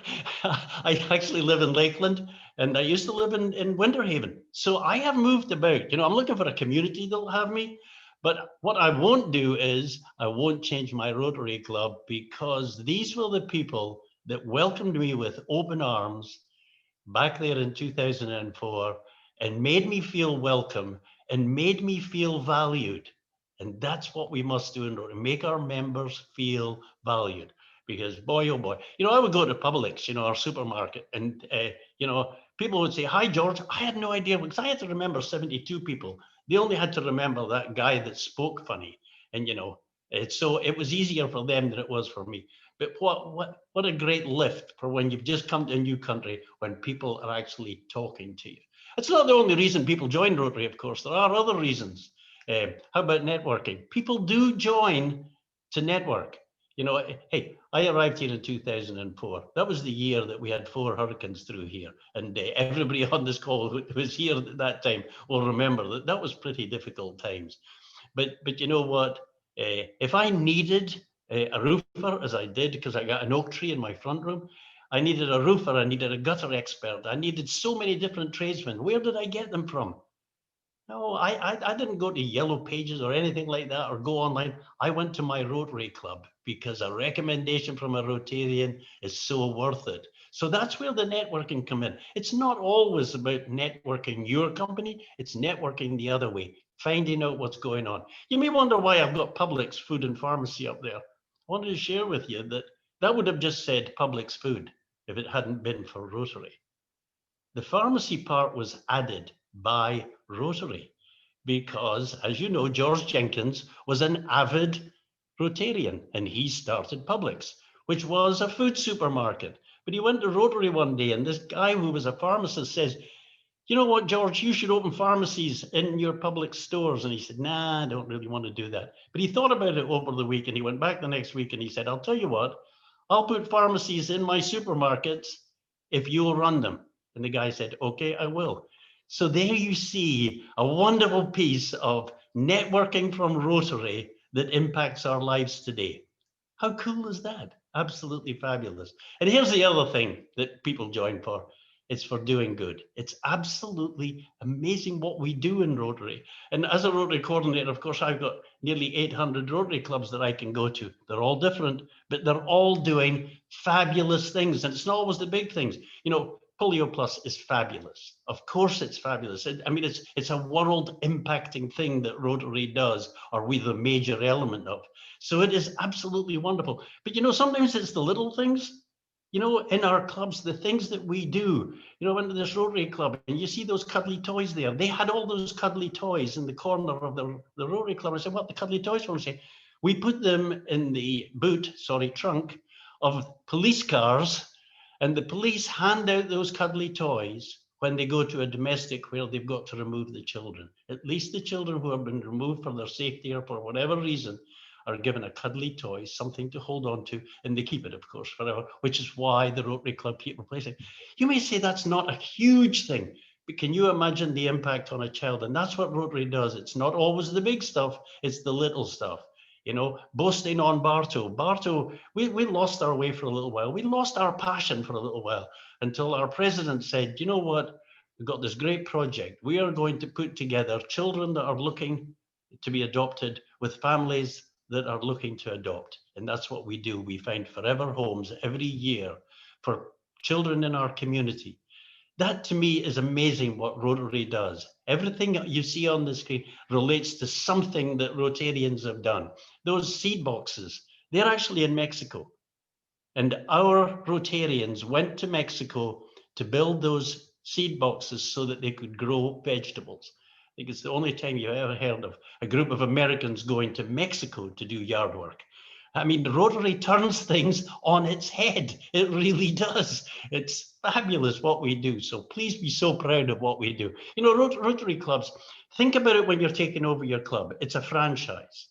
I actually live in Lakeland, and I used to live in Winterhaven. So I have moved about. You know, I'm looking for a community that'll have me. But what I won't do is I won't change my Rotary Club, because these were the people that welcomed me with open arms back there in 2004 and made me feel welcome and made me feel valued. And that's what we must do in order to make our members feel valued. because boy, oh boy, I would go to Publix, our supermarket, and, people would say, hi, George. I had no idea because I had to remember 72 people. They only had to remember that guy that spoke funny. And, so it was easier for them than it was for me. But what a great lift for when you've just come to a new country, when people are actually talking to you. It's not the only reason people join Rotary, of course. There are other reasons. How about networking? People do join to network. Hey, I arrived here in 2004. That was the year that we had 4 hurricanes through here. And everybody on this call who was here at that time will remember that that was pretty difficult times. But you know what? If I needed a roofer, as I did, because I got an oak tree in my front room, I needed a roofer, I needed a gutter expert, I needed so many different tradesmen. Where did I get them from? No, I didn't go to Yellow Pages or anything like that, or go online. I went to my Rotary Club, because a recommendation from a Rotarian is so worth it. So that's where the networking come in. It's not always about networking your company, it's networking the other way, finding out what's going on. You may wonder why I've got Publix Food and Pharmacy up there. I wanted to share with you that would have just said Publix Food if it hadn't been for Rotary. The pharmacy part was added by Rotary because, as you know, George Jenkins was an avid Rotarian, and he started Publix, which was a food supermarket. But he went to Rotary one day, and this guy who was a pharmacist says, you know what, George, you should open pharmacies in your Publix stores. And he said, nah, I don't really want to do that. But he thought about it over the week, and he went back the next week and he said, I'll tell you what, I'll put pharmacies in my supermarkets if you'll run them. And the guy said, okay, I will. So there you see a wonderful piece of networking from Rotary that impacts our lives today. How cool is that? Absolutely fabulous. And here's the other thing that people join for. It's for doing good. It's absolutely amazing what we do in Rotary. And as a Rotary coordinator, of course, I've got nearly 800 Rotary clubs that I can go to. They're all different, but they're all doing fabulous things. And it's not always the big things. Polio Plus is fabulous. Of course it's fabulous. I mean, it's a world impacting thing that Rotary does, or we're the major element of. So it is absolutely wonderful. But sometimes it's the little things, in our clubs, the things that we do. I went to this Rotary club and you see those cuddly toys there. They had all those cuddly toys in the corner of the Rotary club. I said, what, the cuddly toys for? I said, we put them in the trunk of police cars. And the police hand out those cuddly toys when they go to a domestic where they've got to remove the children. At least the children who have been removed for their safety or for whatever reason are given a cuddly toy, something to hold on to, and they keep it, of course, forever, which is why the Rotary Club keep replacing. You may say that's not a huge thing, but can you imagine the impact on a child? And that's what Rotary does. It's not always the big stuff, it's the little stuff. Boasting on Bartow, we lost our way for a little while. We lost our passion for a little while until our president said, you know what, we've got this great project. We are going to put together children that are looking to be adopted with families that are looking to adopt. And that's what we do. We find forever homes every year for children in our community. That to me is amazing what Rotary does. Everything you see on the screen relates to something that Rotarians have done. Those seed boxes, they're actually in Mexico. And our Rotarians went to Mexico to build those seed boxes so that they could grow vegetables. I think it's the only time you've ever heard of a group of Americans going to Mexico to do yard work. I mean, Rotary turns things on its head. It really does. It's fabulous what we do. So please be so proud of what we do. Rotary clubs, think about it when you're taking over your club. It's a franchise.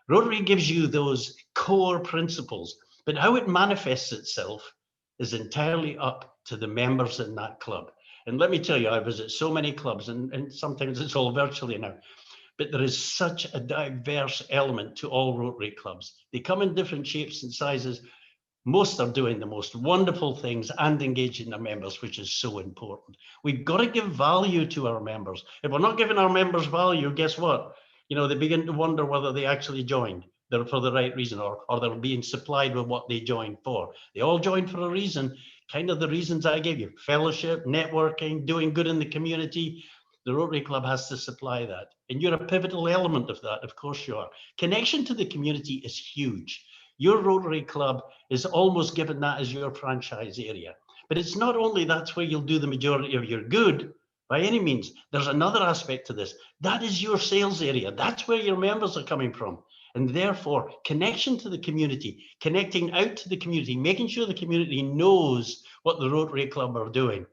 Rotary gives you those core principles, but how it manifests itself is entirely up to the members in that club. And let me tell you, I visit so many clubs, and sometimes it's all virtually now. But there is such a diverse element to all Rotary clubs. They come in different shapes and sizes. Most are doing the most wonderful things and engaging their members, which is so important. We've got to give value to our members. If we're not giving our members value, guess what? They begin to wonder whether they actually joined for the right reason, or they're being supplied with what they joined for. They all joined for a reason, kind of the reasons I gave you: fellowship, networking, doing good in the community. The Rotary Club has to supply that. And you're a pivotal element of that, of course you are. Connection to the community is huge. Your Rotary Club is almost given that as your franchise area. But it's not only that's where you'll do the majority of your good, by any means. There's another aspect to this. That is your sales area. That's where your members are coming from. And therefore, connection to the community, connecting out to the community, making sure the community knows what the Rotary Club are doing.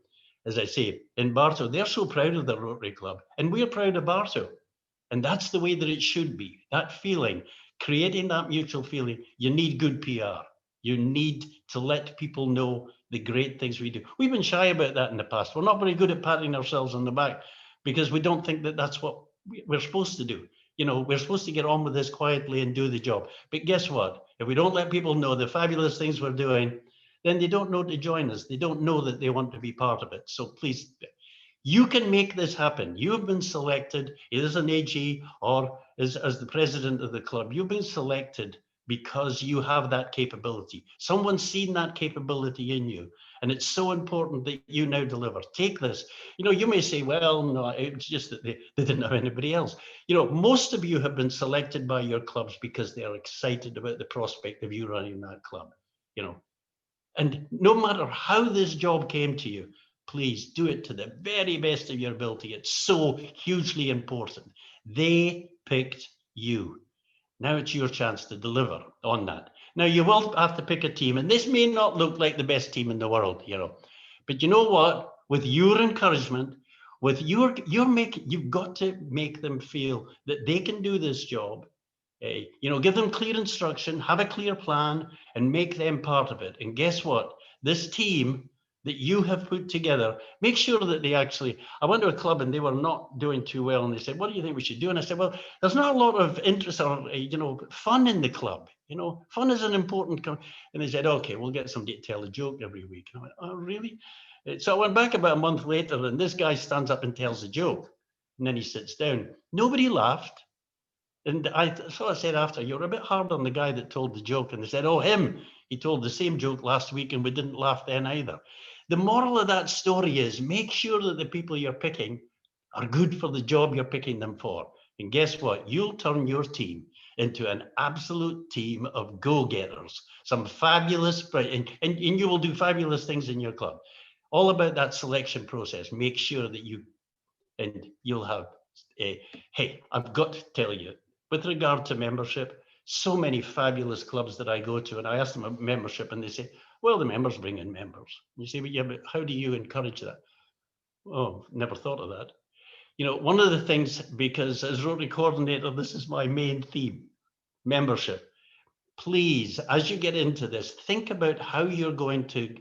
As I say, in Bartow, they're so proud of the Rotary Club, and we're proud of Bartow. And that's the way that it should be. That feeling, creating that mutual feeling, you need good PR. You need to let people know the great things we do. We've been shy about that in the past. We're not very good at patting ourselves on the back because we don't think that that's what we're supposed to do. You know, we're supposed to get on with this quietly and do the job. But guess what? If we don't let people know the fabulous things we're doing, then they don't know to join us. They don't know that they want to be part of it. So please, you can make this happen. You have been selected either as an AG or as the president of the club. You've been selected because you have that capability. Someone's seen that capability in you. And it's so important that you now deliver. Take this. You know, you may say, well, no, it's just that they didn't have anybody else. You know, most of you have been selected by your clubs because they're excited about the prospect of you running that club, you know. And no matter how this job came to you, please do it to the very best of your ability. It's so hugely important. They picked you. Now it's your chance to deliver on that. Now you will have to pick a team, and this may not look like the best team in the world, you know, but you know what? With your encouragement, with you've got to make them feel that they can do this job. You know, give them clear instruction, have a clear plan, and make them part of it. And guess what? This team that you have put together, make sure that they actually, I went to a club and they were not doing too well. And they said, what do you think we should do? And I said, well, there's not a lot of interest or, you know, fun in the club. You know, fun is an important, and they said, okay, we'll get somebody to tell a joke every week. And I went, oh, really? So I went back about a month later and this guy stands up and tells a joke. And then he sits down. Nobody laughed. And I said after, you're a bit hard on the guy that told the joke. And they said, oh, him. He told the same joke last week and we didn't laugh then either. The moral of that story is make sure that the people you're picking are good for the job you're picking them for. And guess what? You'll turn your team into an absolute team of go-getters, some fabulous, and you will do fabulous things in your club. All about that selection process. Make sure that you'll have hey, I've got to tell you, with regard to membership, so many fabulous clubs that I go to, and I ask them about membership, and they say, well, the members bring in members. You say, yeah, but how do you encourage that? Oh, never thought of that. You know, one of the things, because as Rotary coordinator, this is my main theme, membership. Please, as you get into this, think about how you're going to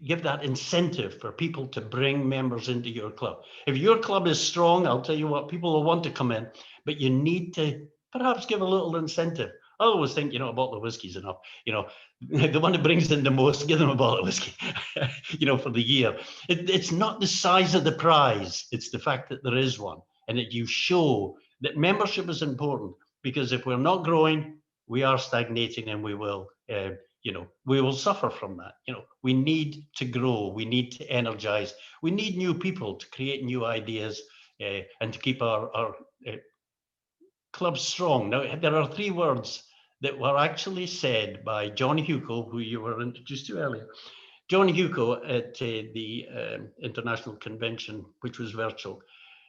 give that incentive for people to bring members into your club. If your club is strong, I'll tell you what, people will want to come in, but you need to perhaps give a little incentive. I always think, you know, a bottle of whiskey is enough. You know, the one that brings in the most, give them a bottle of whiskey, you know, for the year. It's not the size of the prize. It's the fact that there is one and that you show that membership is important, because if we're not growing, we are stagnating and we will, you know, we will suffer from that. You know, we need to grow. We need to energize. We need new people to create new ideas and to keep our club strong. Now, there are 3 words that were actually said by John Hugo, who you were introduced to earlier. John Hugo at the International Convention, which was virtual.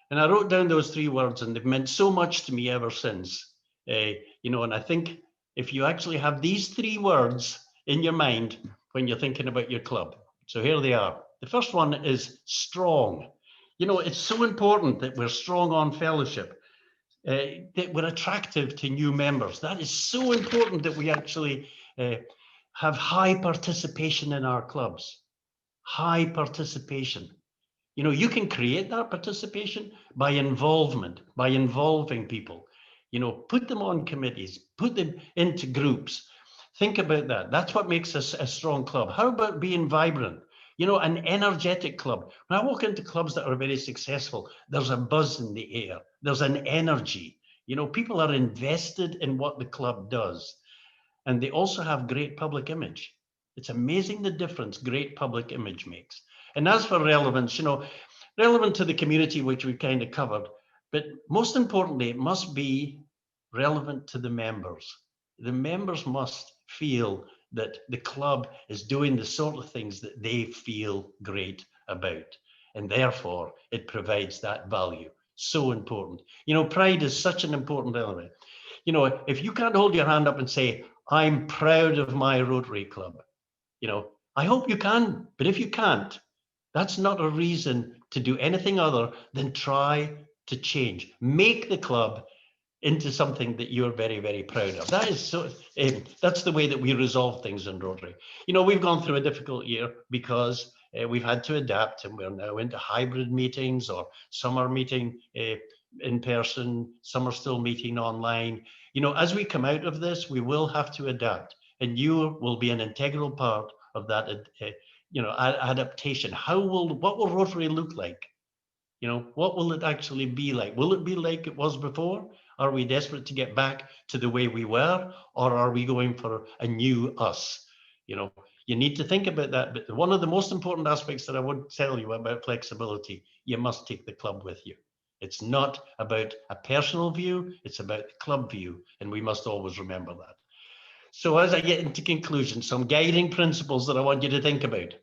And I wrote down those 3 words, and they've meant so much to me ever since. You know, and I think if you actually have these 3 words in your mind when you're thinking about your club. So here they are. The first one is strong. You know, it's so important that we're strong on fellowship. That we're attractive to new members. That is so important, that we actually have high participation in our clubs. High participation. You know, you can create that participation by involvement, by involving people. You know, put them on committees, put them into groups. Think about that. That's what makes us a strong club. How about being vibrant? You know, an energetic club. When I walk into clubs that are very successful, there's a buzz in the air. There's an energy. You know, people are invested in what the club does. And they also have great public image. It's amazing the difference great public image makes. And as for relevance, you know, relevant to the community, which we kind of covered, but most importantly, it must be relevant to the members. the members must feel that the club is doing the sort of things that they feel great about. And therefore, it provides that value. So important. You know, pride is such an important element. You know, if you can't hold your hand up and say, I'm proud of my Rotary Club, you know, I hope you can, but if you can't, that's not a reason to do anything other than try to change. Make the club into something that you're very, very proud of. That is so, that's the way that we resolve things in Rotary. You know, we've gone through a difficult year because we've had to adapt, and we're now into hybrid meetings, or some are meeting in person, some are still meeting online. You know, as we come out of this, we will have to adapt, and you will be an integral part of that, you know, adaptation. What will Rotary look like? You know, what will it actually be like? Will it be like it was before? Are we desperate to get back to the way we were, or are we going for a new us? You know, you need to think about that. But one of the most important aspects that I would tell you about flexibility, you must take the club with you. It's not about a personal view, it's about the club view, and we must always remember that. So as I get into conclusion, some guiding principles that I want you to think about.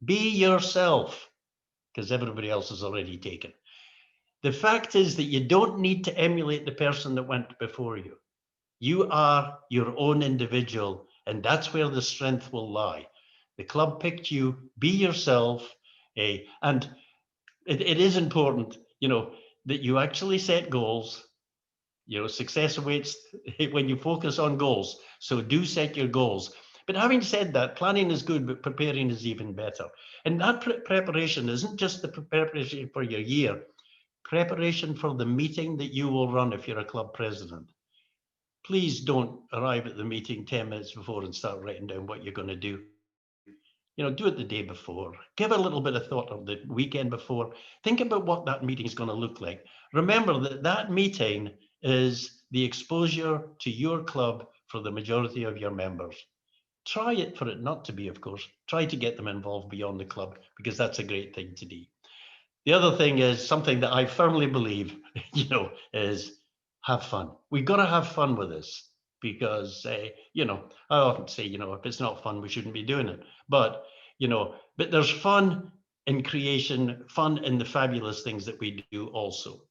Be yourself, because everybody else is already taken. The fact is that you don't need to emulate the person that went before you. You are your own individual, and that's where the strength will lie. The club picked you, be yourself, and it is important, you know, that you actually set goals. You know, success awaits when you focus on goals. So do set your goals. But having said that, planning is good, but preparing is even better. And that preparation isn't just the preparation for your year, preparation for the meeting that you will run if you're a club president. Please don't arrive at the meeting 10 minutes before and start writing down what you're going to do. You know, do it the day before. Give a little bit of thought of the weekend before. Think about what that meeting is going to look like. Remember that that meeting is the exposure to your club for the majority of your members. Try it for it not to be, of course. Try to get them involved beyond the club, because that's a great thing to do. The other thing is something that I firmly believe, you know, is have fun. We've got to have fun with this, because, you know, I often say, you know, if it's not fun, we shouldn't be doing it. But, you know, but there's fun in creation, fun in the fabulous things that we do also.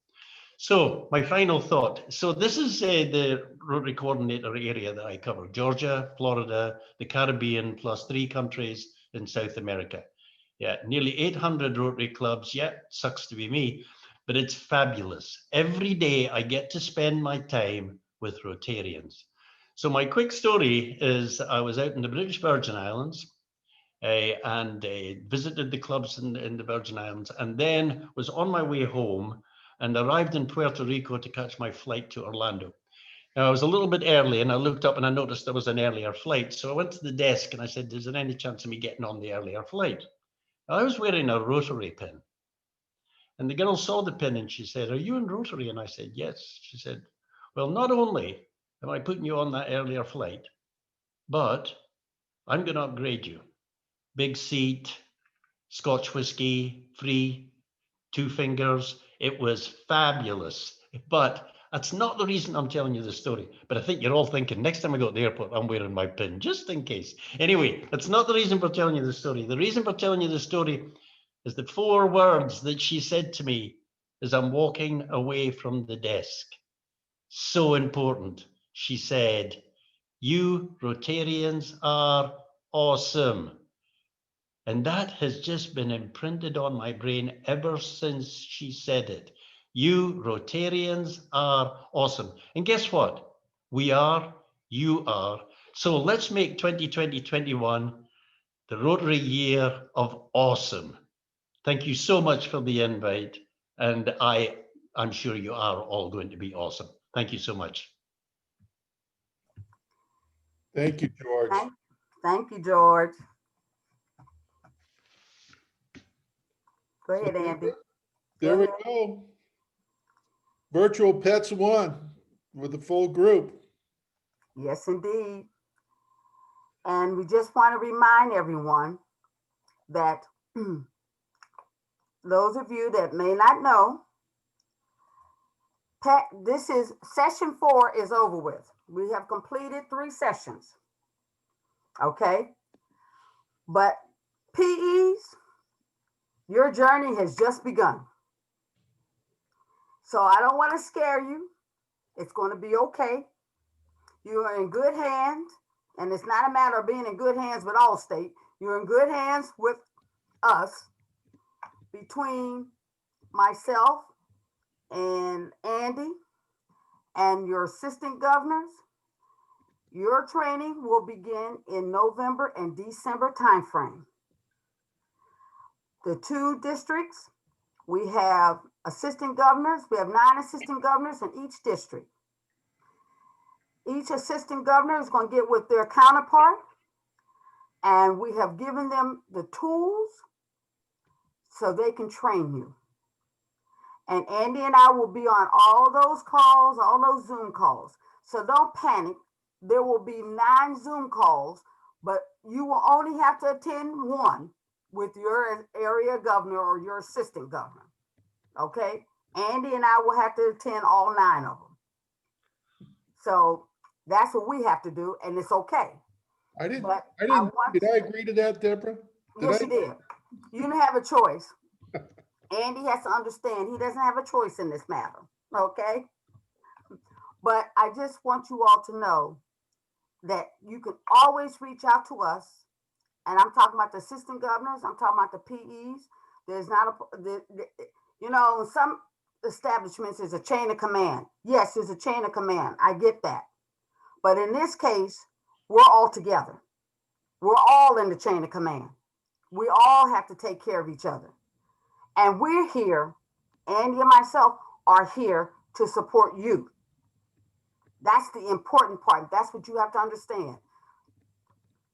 So my final thought. So this is the Rotary Coordinator area that I cover: Georgia, Florida, the Caribbean, plus 3 countries in South America. Yeah, nearly 800 Rotary clubs. Yeah, sucks to be me, but it's fabulous. Every day I get to spend my time with Rotarians. So my quick story is I was out in the British Virgin Islands and visited the clubs in the Virgin Islands, and then was on my way home and arrived in Puerto Rico to catch my flight to Orlando. Now, I was a little bit early, and I looked up and I noticed there was an earlier flight. So I went to the desk and I said, is there any chance of me getting on the earlier flight? I was wearing a Rotary pin. And the girl saw the pin and she said, are you in Rotary? And I said, yes. She said, well, not only am I putting you on that earlier flight, but I'm going to upgrade you. Big seat, Scotch whiskey, free, 2 fingers. It was fabulous. But that's not the reason I'm telling you the story. But I think you're all thinking, next time I go to the airport, I'm wearing my pin, just in case. Anyway, that's not the reason for telling you the story. The reason for telling you the story is the 4 words that she said to me as I'm walking away from the desk. So important. She said, you Rotarians are awesome. And that has just been imprinted on my brain ever since she said it. You Rotarians are awesome. And guess what? We are, you are. So let's make 2020-21 the Rotary Year of Awesome. Thank you so much for the invite. And I'm sure you are all going to be awesome. Thank you so much. Thank you, George. Thank you, George. Go ahead, Andy. There we go. Virtual PETS1 with the full group. Yes, indeed. And we just want to remind everyone that those of you that may not know, this is session 4 is over with. We have completed 3 sessions. Okay? But PEs, your journey has just begun. So I don't want to scare you. It's going to be okay. You are in good hands, and it's not a matter of being in good hands with Allstate. You're in good hands with us. Between myself and Andy and your assistant governors, your training will begin in November and December timeframe. The 2 districts, we have assistant governors. We have 9 assistant governors in each district. Each assistant governor is going to get with their counterpart, and we have given them the tools so they can train you. And Andy and I will be on all those calls, all those Zoom calls. So don't panic. There will be 9 Zoom calls, but you will only have to attend 1 with your area governor or your assistant governor. Okay? Andy and I will have to attend all 9 of them. So that's what we have to do, and it's okay. Did I agree to that, Deborah? Yes, you did. You didn't have a choice. Andy has to understand he doesn't have a choice in this matter, okay? But I just want you all to know that you can always reach out to us, and I'm talking about the assistant governors, I'm talking about the PEs. There's not some establishments is a chain of command. Yes, there's a chain of command. I get that. But in this case, we're all together. We're all in the chain of command. We all have to take care of each other. And we're here, Andy and myself are here to support you. That's the important part. That's what you have to understand.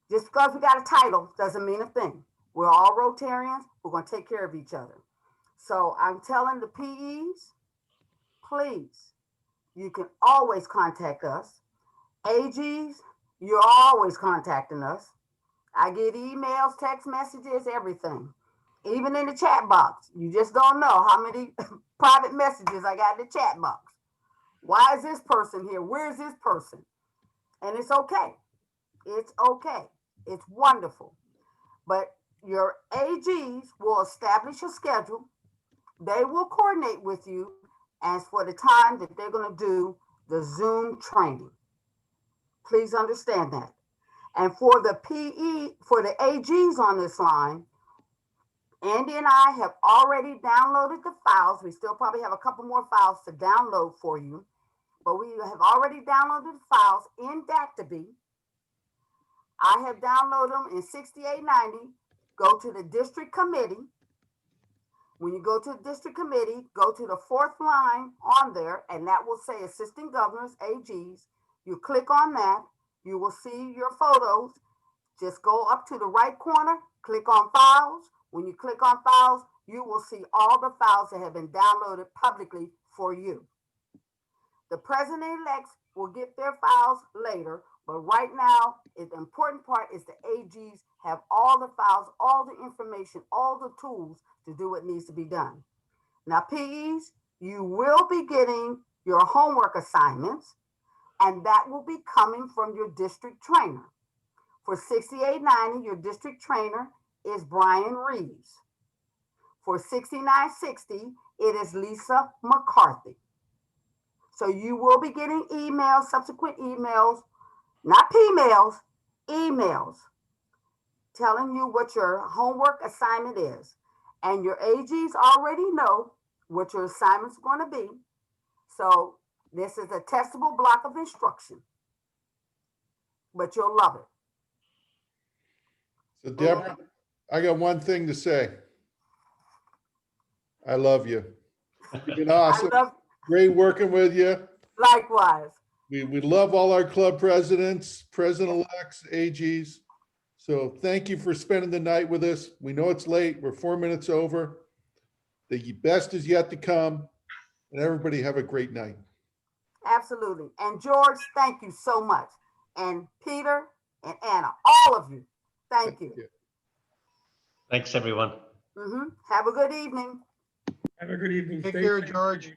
Just because we got a title doesn't mean a thing. We're all Rotarians. We're going to take care of each other. So I'm telling the PEs, please, you can always contact us. AGs, you're always contacting us. I get emails, text messages, everything. Even in the chat box. You just don't know how many private messages I got in the chat box. Why is this person here? Where is this person? And it's okay. It's okay. It's wonderful. But your AGs will establish a schedule. They will coordinate with you as for the time that they're going to do the Zoom training. Please understand that. And for the for the AGs on this line, Andy and I have already downloaded the files. We still probably have a couple more files to download for you, but we have already downloaded the files in Dactybe. I have downloaded them in 6890. Go to the district committee. When you go to the district committee, go to the 4th line on there, and that will say assistant governors, AGs. You click on that, you will see your photos. Just go up to the right corner, click on files. When you click on files, you will see all the files that have been downloaded publicly for you. The president-elects will get their files later, but right now, the important part is the AGs have all the files, all the information, all the tools to do what needs to be done. Now, PEs, you will be getting your homework assignments, and that will be coming from your district trainer. For 6890, your district trainer is Brian Reeves. For 6960, it is Lisa McCarthy. So you will be getting emails, subsequent emails, not P-mails, emails, telling you what your homework assignment is. And your AGs already know what your assignment's going to be. So this is a testable block of instruction, but you'll love it. So Deborah, I got one thing to say. I love you. You've been awesome. Great working with you. Likewise. We love all our club presidents, president-elects, AGs. So thank you for spending the night with us. We know it's late. We're 4 minutes over. The best is yet to come. And everybody have a great night. Absolutely. And George, thank you so much. And Peter and Anna, all of you, thank you. Thanks, everyone. Have a good evening. Have a good evening. Take Stay care, safe. George.